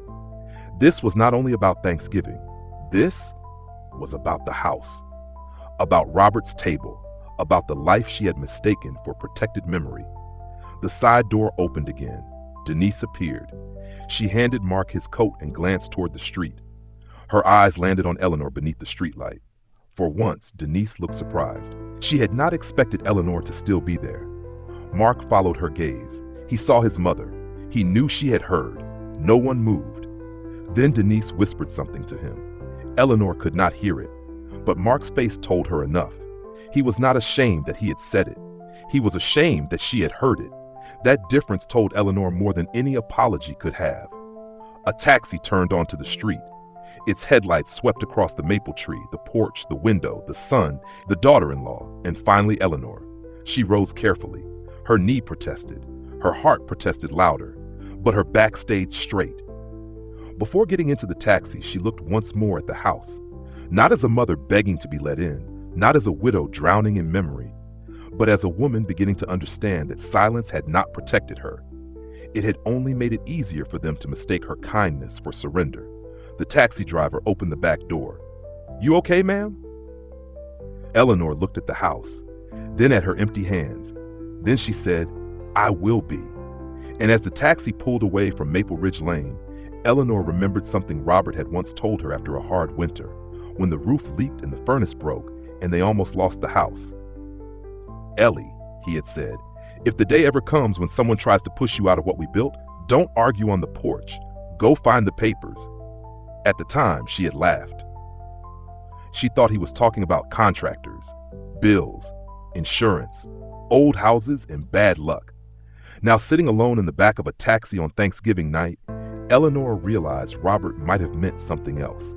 This was not only about Thanksgiving. This was about the house, about Robert's table, about the life she had mistaken for protected memory. The side door opened again. Denise appeared. She handed Mark his coat and glanced toward the street. Her eyes landed on Eleanor beneath the streetlight. For once, Denise looked surprised. She had not expected Eleanor to still be there. Mark followed her gaze. He saw his mother. He knew she had heard. No one moved. Then Denise whispered something to him. Eleanor could not hear it, but Mark's face told her enough. He was not ashamed that he had said it. He was ashamed that she had heard it. That difference told Eleanor more than any apology could have. A taxi turned onto the street. Its headlights swept across the maple tree, the porch, the window, the son, the daughter-in-law, and finally Eleanor. She rose carefully. Her knee protested. Her heart protested louder, but her back stayed straight. Before getting into the taxi, she looked once more at the house. Not as a mother begging to be let in, not as a widow drowning in memory, but as a woman beginning to understand that silence had not protected her. It had only made it easier for them to mistake her kindness for surrender. The taxi driver opened the back door. "You okay, ma'am?" Eleanor looked at the house, then at her empty hands. Then she said, "I will be." And as the taxi pulled away from Maple Ridge Lane, Eleanor remembered something Robert had once told her after a hard winter, when the roof leaked and the furnace broke, and they almost lost the house. "Ellie," he had said, "if the day ever comes when someone tries to push you out of what we built, don't argue on the porch. Go find the papers." At the time, she had laughed. She thought he was talking about contractors, bills, insurance, old houses, and bad luck. Now, sitting alone in the back of a taxi on Thanksgiving night, Eleanor realized Robert might have meant something else.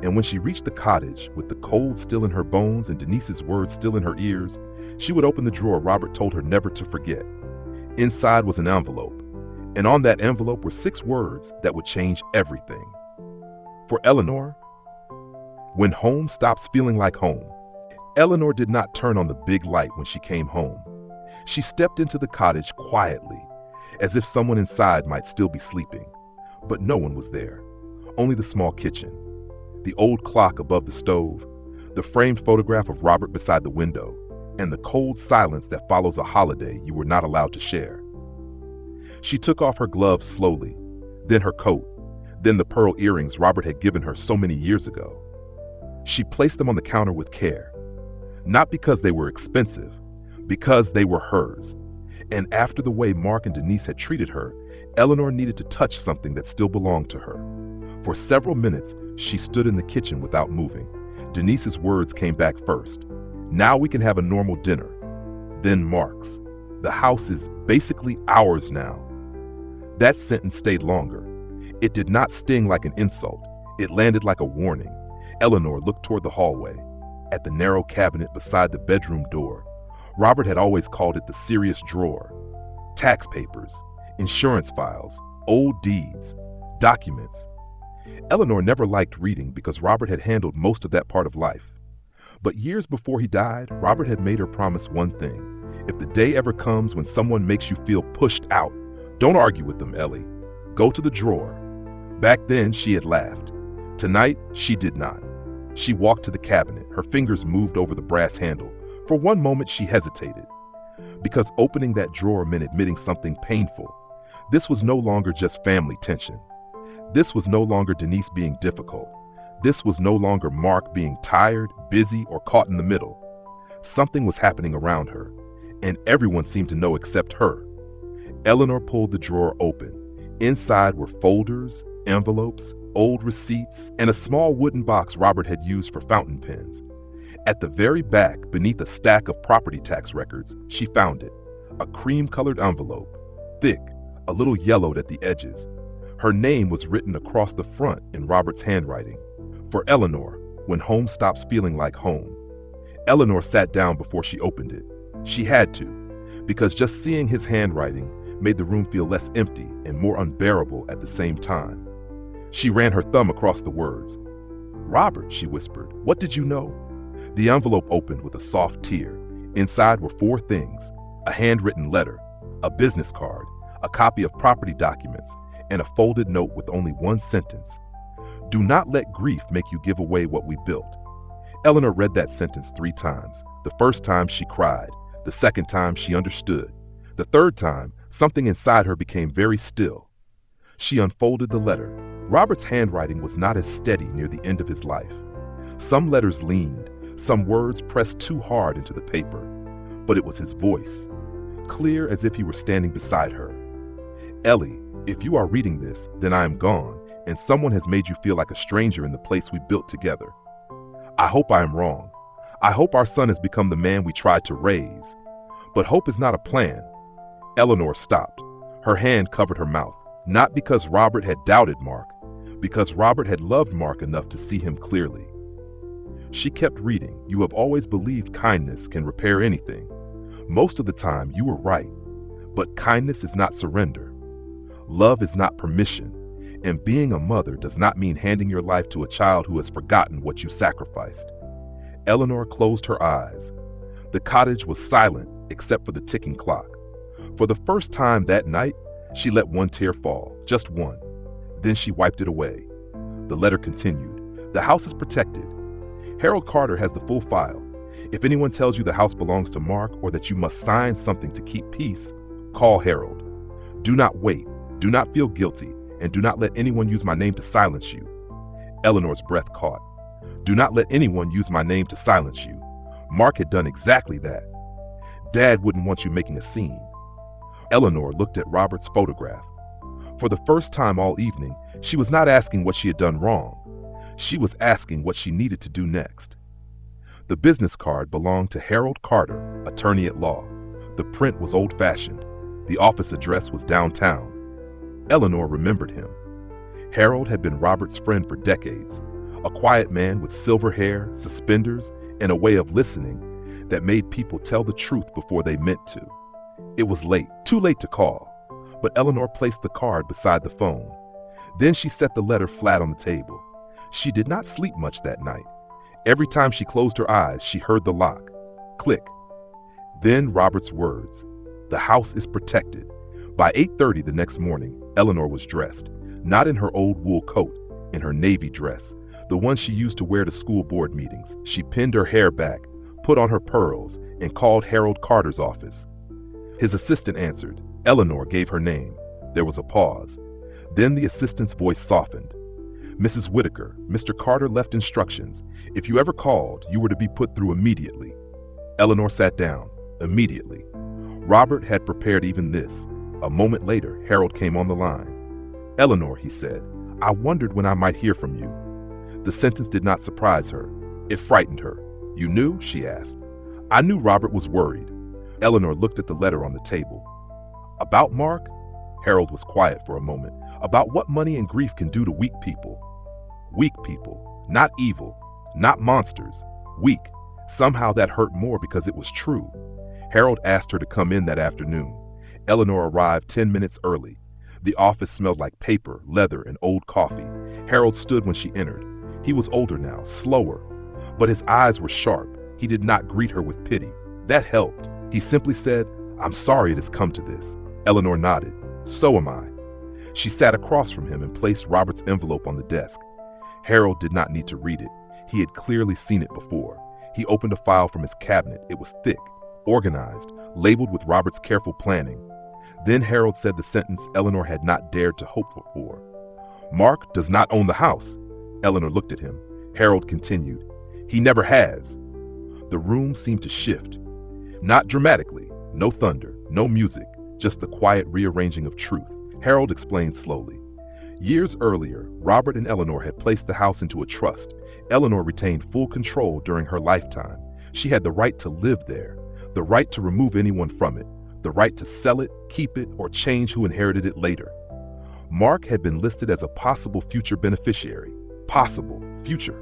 And when she reached the cottage, with the cold still in her bones and Denise's words still in her ears, she would open the drawer Robert told her never to forget. Inside was an envelope, and on that envelope were 6 words that would change everything. For Eleanor, when home stops feeling like home. Eleanor did not turn on the big light when she came home. She stepped into the cottage quietly, as if someone inside might still be sleeping. But no one was there, only the small kitchen, the old clock above the stove, the framed photograph of Robert beside the window, and the cold silence that follows a holiday you were not allowed to share. She took off her gloves slowly, then her coat, then the pearl earrings Robert had given her so many years ago. She placed them on the counter with care, not because they were expensive, because they were hers. And after the way Mark and Denise had treated her, Eleanor needed to touch something that still belonged to her. For several minutes, she stood in the kitchen without moving. Denise's words came back first. "Now we can have a normal dinner." Then Mark's. "The house is basically ours now." That sentence stayed longer. It did not sting like an insult. It landed like a warning. Eleanor looked toward the hallway, at the narrow cabinet beside the bedroom door. Robert had always called it the serious drawer. Tax papers, insurance files, old deeds, documents. Eleanor never liked reading because Robert had handled most of that part of life. But years before he died, Robert had made her promise one thing. If the day ever comes when someone makes you feel pushed out, don't argue with them, Ellie. Go to the drawer. Back then, she had laughed. Tonight, she did not. She walked to the cabinet. Her fingers moved over the brass handle. For one moment, she hesitated, because opening that drawer meant admitting something painful. This was no longer just family tension. This was no longer Denise being difficult. This was no longer Mark being tired, busy, or caught in the middle. Something was happening around her. and everyone seemed to know except her. Eleanor pulled the drawer open. Inside were folders, envelopes, old receipts, and a small wooden box Robert had used for fountain pens. At the very back, beneath a stack of property tax records, she found it, a cream-colored envelope, thick, a little yellowed at the edges. Her name was written across the front in Robert's handwriting. For Eleanor, when home stops feeling like home. Eleanor sat down before she opened it. She had to, because just seeing his handwriting made the room feel less empty and more unbearable at the same time. She ran her thumb across the words. "Robert," she whispered, "what did you know?" The envelope opened with a soft tear. Inside were 4 things: a handwritten letter, a business card, a copy of property documents, and a folded note with only one sentence. "Do not let grief make you give away what we built." Eleanor read that sentence 3 times. The first time she cried. The second time she understood. The third time, something inside her became very still. She unfolded the letter. Robert's handwriting was not as steady near the end of his life. Some letters leaned, some words pressed too hard into the paper, but it was his voice, clear as if he were standing beside her. "Ellie, if you are reading this, then I am gone, and someone has made you feel like a stranger in the place we built together. I hope I am wrong. I hope our son has become the man we tried to raise. But hope is not a plan." Eleanor stopped. Her hand covered her mouth, not because Robert had doubted Mark, because Robert had loved Mark enough to see him clearly. She kept reading. "You have always believed kindness can repair anything. Most of the time, you were right. But kindness is not surrender. Love is not permission. And being a mother does not mean handing your life to a child who has forgotten what you sacrificed." Eleanor closed her eyes. The cottage was silent except for the ticking clock. For the first time that night, she let one tear fall, just one. Then she wiped it away. The letter continued. "The house is protected. Harold Carter has the full file. If anyone tells you the house belongs to Mark or that you must sign something to keep peace, call Harold. Do not wait. Do not feel guilty. And do not let anyone use my name to silence you." Eleanor's breath caught. "Do not let anyone use my name to silence you." Mark had done exactly that. Dad wouldn't want you making a scene. Eleanor looked at Robert's photograph. For the first time all evening, she was not asking what she had done wrong. She was asking what she needed to do next. The business card belonged to Harold Carter, attorney at law. The print was old-fashioned. The office address was downtown. Eleanor remembered him. Harold had been Robert's friend for decades, a quiet man with silver hair, suspenders, and a way of listening that made people tell the truth before they meant to. It was late, too late to call, but Eleanor placed the card beside the phone. Then she set the letter flat on the table. She did not sleep much that night. Every time she closed her eyes, she heard the lock. Click. Then Robert's words. "The house is protected." By 8:30 the next morning, Eleanor was dressed, not in her old wool coat, in her navy dress, the one she used to wear to school board meetings. She pinned her hair back, put on her pearls, and called Harold Carter's office. His assistant answered. Eleanor gave her name. There was a pause. Then the assistant's voice softened. "Mrs. Whitaker, Mr. Carter left instructions. If you ever called, you were to be put through immediately." Eleanor sat down. Immediately. Robert had prepared even this. A moment later, Harold came on the line. "Eleanor," he said, "I wondered when I might hear from you." The sentence did not surprise her. It frightened her. "You knew?" she asked. "I knew Robert was worried." Eleanor looked at the letter on the table. "About Mark?" Harold was quiet for a moment. "About what money and grief can do to weak people." Weak people. Not evil. Not monsters. Weak. Somehow that hurt more because it was true. Harold asked her to come in that afternoon. Eleanor arrived 10 minutes early. The office smelled like paper, leather, and old coffee. Harold stood when she entered. He was older now, slower, but his eyes were sharp. He did not greet her with pity. That helped. He simply said, "I'm sorry it has come to this." Eleanor nodded. "So am I." She sat across from him and placed Robert's envelope on the desk. Harold did not need to read it. He had clearly seen it before. He opened a file from his cabinet. It was thick, organized, labeled with Robert's careful planning. Then Harold said the sentence Eleanor had not dared to hope for. "Mark does not own the house." Eleanor looked at him. Harold continued, "He never has." The room seemed to shift. Not dramatically, No thunder, no music, just the quiet rearranging of truth. Harold explained slowly. Years earlier, Robert and Eleanor had placed the house into a trust. Eleanor retained full control during her lifetime. She had the right to live there, the right to remove anyone from it, the right to sell it, keep it, or change who inherited it later. Mark had been listed as a possible future beneficiary. Possible future.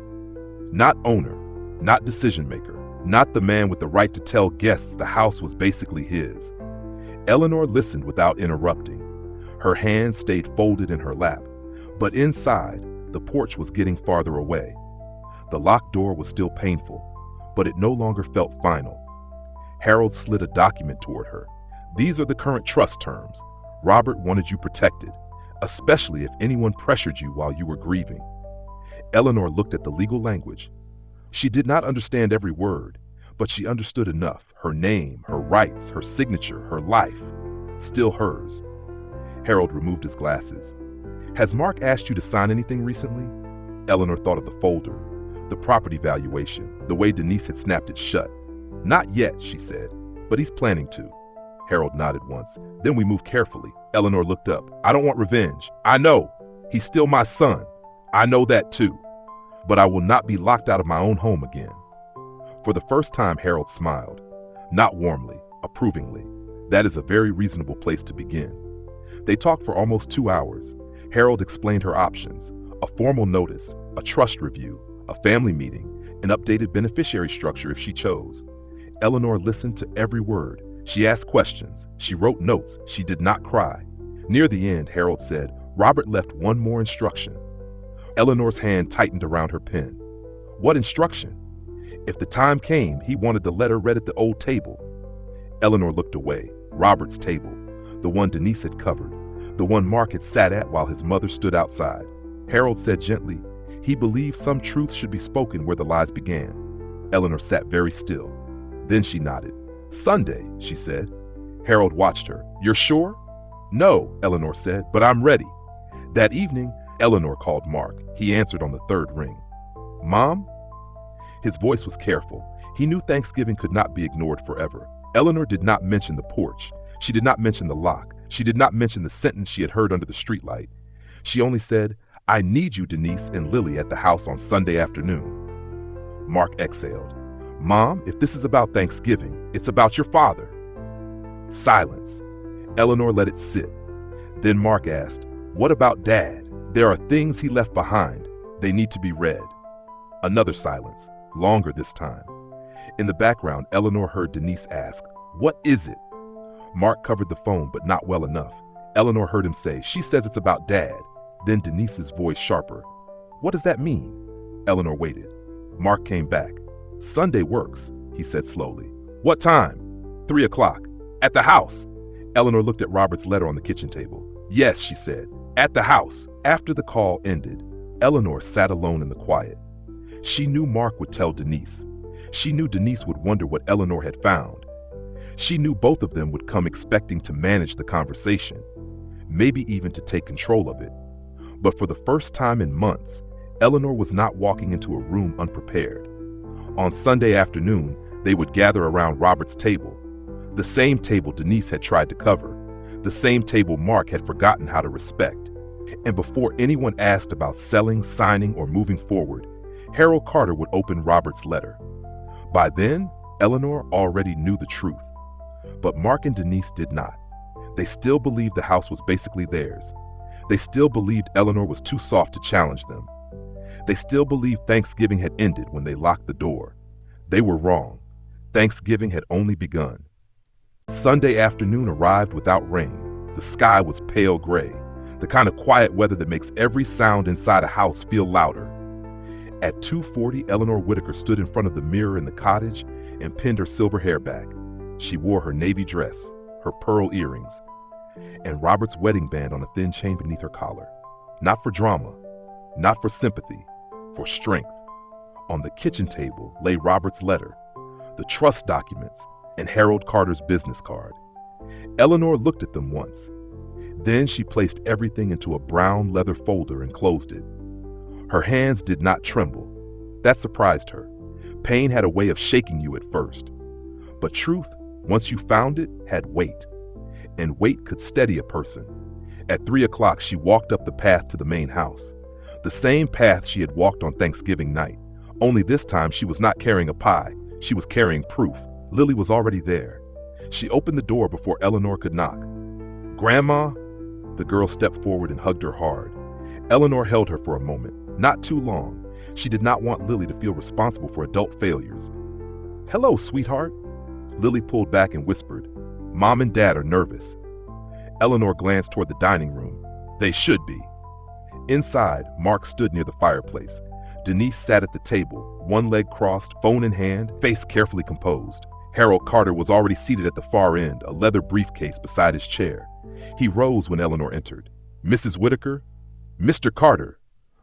Not owner, not decision maker, not the man with the right to tell guests the house was basically his. Eleanor listened without interrupting. Her hands stayed folded in her lap, but inside, the porch was getting farther away. The locked door was still painful, but it no longer felt final. Harold slid a document toward her. These are the current trust terms. Robert wanted you protected, especially if anyone pressured you while you were grieving. Eleanor looked at the legal language. She did not understand every word, but she understood enough. Her name, her rights, her signature, her life, still hers. Harold removed his glasses. Has Mark asked you to sign anything recently? Eleanor thought of the folder, the property valuation, the way Denise had snapped it shut. Not yet, she said, but he's planning to. Harold nodded once. Then we moved carefully. Eleanor looked up. I don't want revenge. I know. He's still my son. I know that too. But I will not be locked out of my own home again. For the first time, Harold smiled. Not warmly, approvingly. That is a very reasonable place to begin. They talked for almost 2 hours. Harold explained her options: a formal notice, a trust review, a family meeting, an updated beneficiary structure if she chose. Eleanor listened to every word. She asked questions. She wrote notes. She did not cry. Near the end, Harold said, Robert left one more instruction. Eleanor's hand tightened around her pen. What instruction? If the time came, he wanted the letter read at the old table. Eleanor looked away. Robert's table. The one Denise had covered. The one Mark had sat at while his mother stood outside. Harold said gently, he believed some truth should be spoken where the lies began. Eleanor sat very still. Then she nodded. Sunday, she said. Harold watched her. You're sure? No, Eleanor said, but I'm ready. That evening, Eleanor called Mark. He answered on the third ring. Mom? His voice was careful. He knew Thanksgiving could not be ignored forever. Eleanor did not mention the porch. She did not mention the lock. She did not mention the sentence she had heard under the streetlight. She only said, I need you, Denise and Lily, at the house on Sunday afternoon. Mark exhaled. Mom, if this is about Thanksgiving, it's about your father. Silence. Eleanor let it sit. Then Mark asked, what about Dad? There are things he left behind. They need to be read. Another silence, longer this time. In the background, Eleanor heard Denise ask, what is it? Mark covered the phone, but not well enough. Eleanor heard him say, she says it's about Dad. Then Denise's voice sharper. What does that mean? Eleanor waited. Mark came back. Sunday works, he said slowly. What time? 3 o'clock. At the house. Eleanor looked at Robert's letter on the kitchen table. Yes, she said. At the house. After the call ended, Eleanor sat alone in the quiet. She knew Mark would tell Denise. She knew Denise would wonder what Eleanor had found. She knew both of them would come expecting to manage the conversation, maybe even to take control of it. But for the first time in months, Eleanor was not walking into a room unprepared. On Sunday afternoon, they would gather around Robert's table, the same table Denise had tried to cover, the same table Mark had forgotten how to respect. And before anyone asked about selling, signing, or moving forward, Harold Carter would open Robert's letter. By then, Eleanor already knew the truth. But Mark and Denise did not. They still believed the house was basically theirs. They still believed Eleanor was too soft to challenge them. They still believed Thanksgiving had ended when they locked the door. They were wrong. Thanksgiving had only begun. Sunday afternoon arrived without rain. The sky was pale gray, the kind of quiet weather that makes every sound inside a house feel louder. At 2:40, Eleanor Whitaker stood in front of the mirror in the cottage and pinned her silver hair back. She wore her navy dress, her pearl earrings, and Robert's wedding band on a thin chain beneath her collar. Not for drama, not for sympathy, for strength. On the kitchen table lay Robert's letter, the trust documents, and Harold Carter's business card. Eleanor looked at them once. Then she placed everything into a brown leather folder and closed it. Her hands did not tremble. That surprised her. Pain had a way of shaking you at first. But truth, once you found it, had weight. And weight could steady a person. At 3 o'clock, she walked up the path to the main house. The same path she had walked on Thanksgiving night. Only this time she was not carrying a pie. She was carrying proof. Lily was already there. She opened the door before Eleanor could knock. "Grandma?" The girl stepped forward and hugged her hard. Eleanor held her for a moment, not too long. She did not want Lily to feel responsible for adult failures. "Hello, sweetheart." Lily pulled back and whispered, "Mom and Dad are nervous." Eleanor glanced toward the dining room. They should be. Inside, Mark stood near the fireplace. Denise sat at the table, one leg crossed, phone in hand, face carefully composed. Harold Carter was already seated at the far end, a leather briefcase beside his chair. He rose when Eleanor entered. "Mrs. Whitaker?" "Mr. Carter."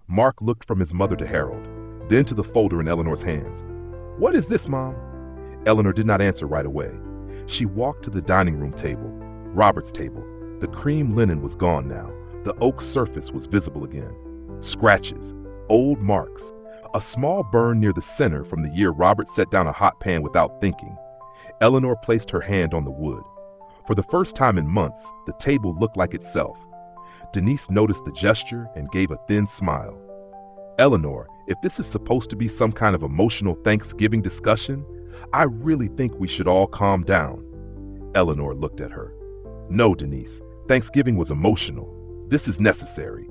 Mark looked from his mother to Harold, then to the folder in Eleanor's hands. "What is this, Mom?" Eleanor did not answer right away. She walked to the dining room table, Robert's table. The cream linen was gone now. The oak surface was visible again. Scratches, old marks, a small burn near the center from the year Robert set down a hot pan without thinking. Eleanor placed her hand on the wood. For the first time in months, the table looked like itself. Denise noticed the gesture and gave a thin smile. "Eleanor, if this is supposed to be some kind of emotional Thanksgiving discussion, I really think we should all calm down." Eleanor looked at her. "No, Denise, Thanksgiving was emotional. This is necessary."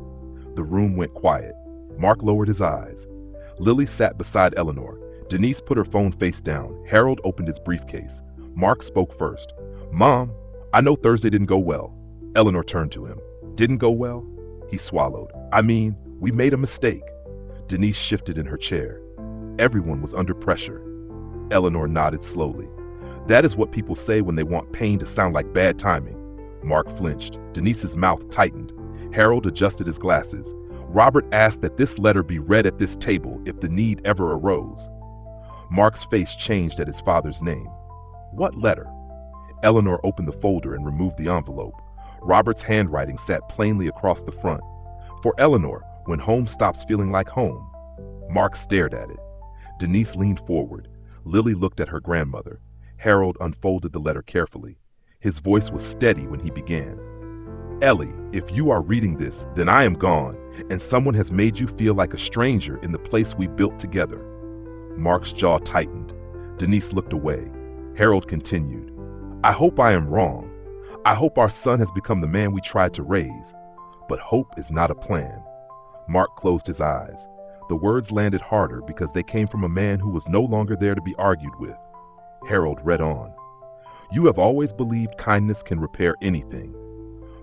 The room went quiet. Mark lowered his eyes. Lily sat beside Eleanor. Denise put her phone face down. Harold opened his briefcase. Mark spoke first. "Mom, I know Thursday didn't go well." Eleanor turned to him. "Didn't go well?" He swallowed. "I mean, we made a mistake." Denise shifted in her chair. Everyone was under pressure. Eleanor nodded slowly. "That is what people say when they want pain to sound like bad timing." Mark flinched. Denise's mouth tightened. Harold adjusted his glasses. Robert asked that this letter be read at this table if the need ever arose. Mark's face changed at his father's name. "What letter?" Eleanor opened the folder and removed the envelope. Robert's handwriting sat plainly across the front. "For Eleanor, when home stops feeling like home." Mark stared at it. Denise leaned forward. Lily looked at her grandmother. Harold unfolded the letter carefully. His voice was steady when he began. "Ellie, if you are reading this, then I am gone, and someone has made you feel like a stranger in the place we built together." Mark's jaw tightened. Denise looked away. Harold continued, "I hope I am wrong. I hope our son has become the man we tried to raise. But hope is not a plan." Mark closed his eyes. The words landed harder because they came from a man who was no longer there to be argued with. Harold read on. "You have always believed kindness can repair anything.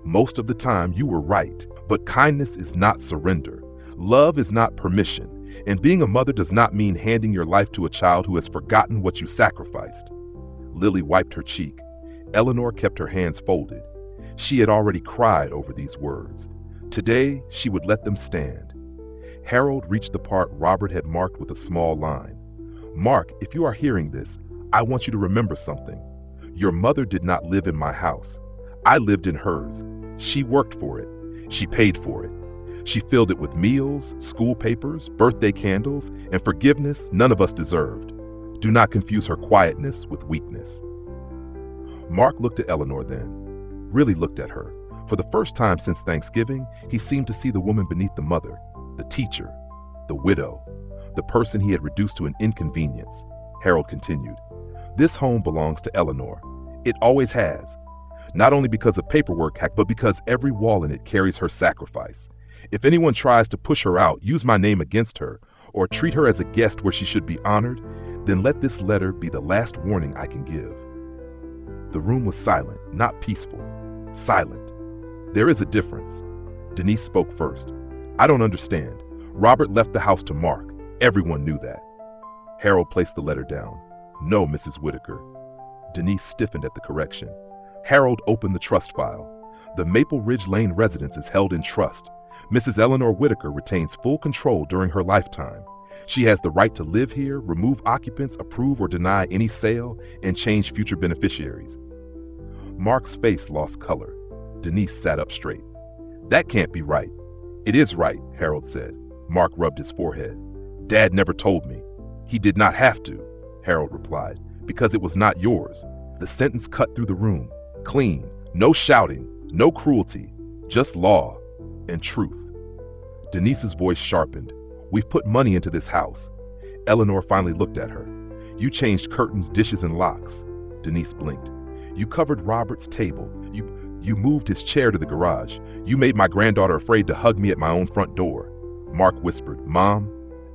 Most of the time you were right, but kindness is not surrender. Love is not permission, and being a mother does not mean handing your life to a child who has forgotten what you sacrificed." Lily wiped her cheek. Eleanor kept her hands folded. She had already cried over these words. Today, she would let them stand. Harold reached the part Robert had marked with a small line. "Mark, if you are hearing this, I want you to remember something. Your mother did not live in my house. I lived in hers. She worked for it. She paid for it. She filled it with meals, school papers, birthday candles, and forgiveness none of us deserved. Do not confuse her quietness with weakness." Mark looked at Eleanor then, really looked at her. For the first time since Thanksgiving, he seemed to see the woman beneath the mother, the teacher, the widow, the person he had reduced to an inconvenience. Harold continued, "This home belongs to Eleanor. It always has. Not only because of paperwork, but because every wall in it carries her sacrifice. If anyone tries to push her out, use my name against her, or treat her as a guest where she should be honored, then let this letter be the last warning I can give." The room was silent, not peaceful. Silent. "There is a difference." Denise spoke first. "I don't understand. Robert left the house to Mark. Everyone knew that." Harold placed the letter down. "No, Mrs. Whitaker." Denise stiffened at the correction. Harold opened the trust file. "The Maple Ridge Lane residence is held in trust. Mrs. Eleanor Whitaker retains full control during her lifetime. She has the right to live here, remove occupants, approve or deny any sale, and change future beneficiaries." Mark's face lost color. Denise sat up straight. "That can't be right." "It is right," Harold said. Mark rubbed his forehead. "Dad never told me." "He did not have to," Harold replied, "because it was not yours. The sentence cut through the room, clean, no shouting, no cruelty, just law and truth. Denise's voice sharpened. We've put money into this house. Eleanor finally looked at her. You changed curtains, dishes, and locks. Denise blinked. You covered Robert's table. You moved his chair to the garage. You made my granddaughter afraid to hug me at my own front door. Mark whispered, Mom.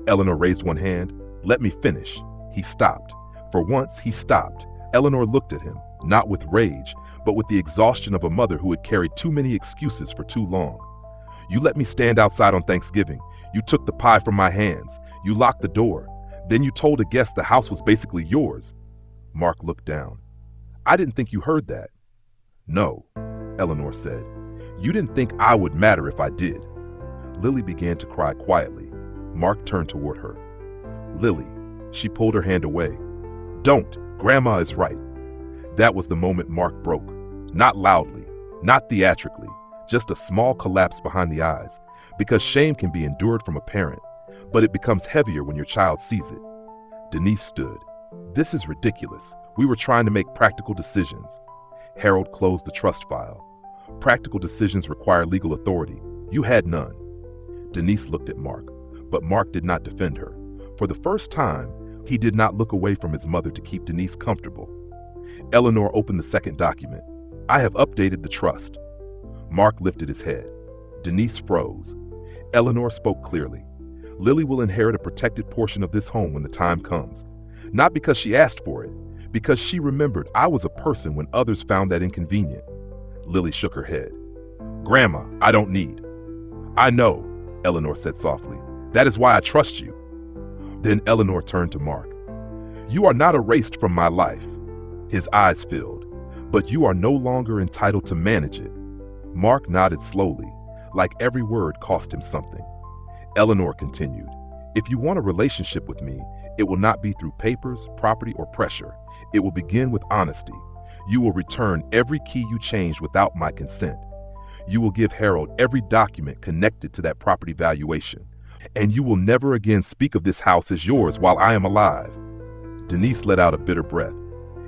Eleanor raised one hand. Let me finish. He stopped. For once, he stopped. Eleanor looked at him, not with rage, but with the exhaustion of a mother who had carried too many excuses for too long. You let me stand outside on Thanksgiving. You took the pie from my hands. You locked the door. Then you told a guest the house was basically yours. Mark looked down. I didn't think you heard that. No, Eleanor said. You didn't think I would matter if I did. Lily began to cry quietly. Mark turned toward her. Lily, she pulled her hand away. Don't, Grandma is right. That was the moment Mark broke. Not loudly, not theatrically, just a small collapse behind the eyes, because shame can be endured from a parent, but it becomes heavier when your child sees it. Denise stood. This is ridiculous. We were trying to make practical decisions. Harold closed the trust file. Practical decisions require legal authority. You had none. Denise looked at Mark, but Mark did not defend her. For the first time, he did not look away from his mother to keep Denise comfortable. Eleanor opened the second document. I have updated the trust. Mark lifted his head. Denise froze. Eleanor spoke clearly. Lily will inherit a protected portion of this home when the time comes. Not because she asked for it, because she remembered I was a person when others found that inconvenient. Lily shook her head. Grandma, I don't need. I know, Eleanor said softly. That is why I trust you. Then Eleanor turned to Mark. You are not erased from my life. His eyes filled. But you are no longer entitled to manage it. Mark nodded slowly, like every word cost him something. Eleanor continued. If you want a relationship with me, it will not be through papers, property, or pressure. It will begin with honesty. You will return every key you changed without my consent. You will give Harold every document connected to that property valuation. And you will never again speak of this house as yours while I am alive. Denise let out a bitter breath.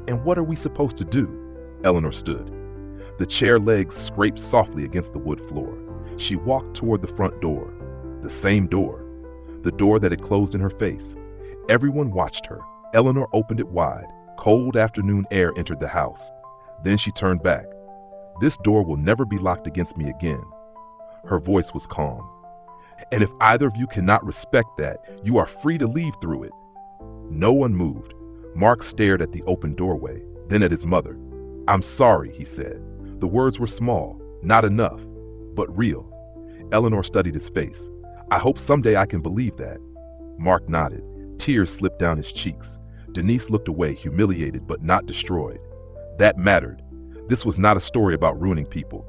And what are we supposed to do? Eleanor stood. The chair legs scraped softly against the wood floor. She walked toward the front door. The same door. The door that had closed in her face. Everyone watched her. Eleanor opened it wide. Cold afternoon air entered the house. Then she turned back. This door will never be locked against me again. Her voice was calm. And if either of you cannot respect that, you are free to leave through it. No one moved. Mark stared at the open doorway, then at his mother. I'm sorry, he said. The words were small, not enough, but real. Eleanor studied his face. I hope someday I can believe that. Mark nodded. Tears slipped down his cheeks. Denise looked away, humiliated but not destroyed. That mattered. This was not a story about ruining people.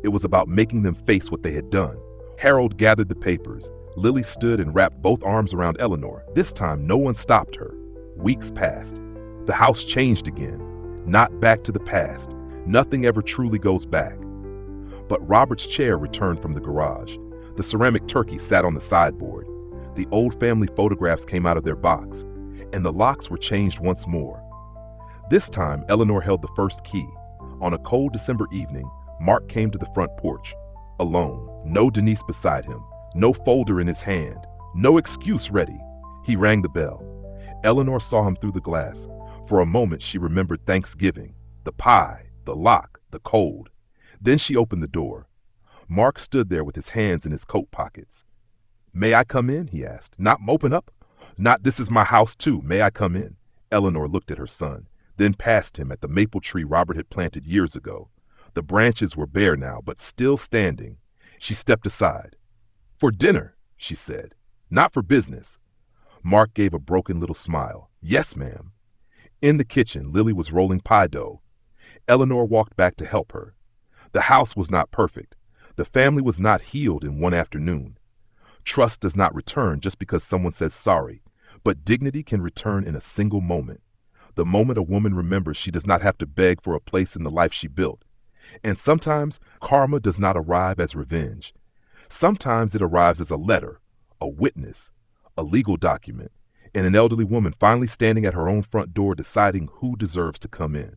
It was about making them face what they had done. Harold gathered the papers. Lily stood and wrapped both arms around Eleanor. This time, no one stopped her. Weeks passed. The house changed again. Not back to the past. Nothing ever truly goes back. But Robert's chair returned from the garage. The ceramic turkey sat on the sideboard. The old family photographs came out of their box, and the locks were changed once more. This time, Eleanor held the first key. On a cold December evening, Mark came to the front porch. Alone. No Denise beside him. No folder in his hand. No excuse ready. He rang the bell. Eleanor saw him through the glass. For a moment, she remembered Thanksgiving, the pie, the lock, the cold. Then she opened the door. Mark stood there with his hands in his coat pockets. May I come in? He asked. Not moping up? Not this is my house too. May I come in? Eleanor looked at her son, then past him at the maple tree Robert had planted years ago. The branches were bare now, but still standing. She stepped aside. For dinner, she said. Not for business. Mark gave a broken little smile. Yes, ma'am. In the kitchen, Lily was rolling pie dough. Eleanor walked back to help her. The house was not perfect. The family was not healed in one afternoon. Trust does not return just because someone says sorry, but dignity can return in a single moment. The moment a woman remembers she does not have to beg for a place in the life she built. And sometimes karma does not arrive as revenge. Sometimes it arrives as a letter, a witness, a legal document, and an elderly woman finally standing at her own front door deciding who deserves to come in.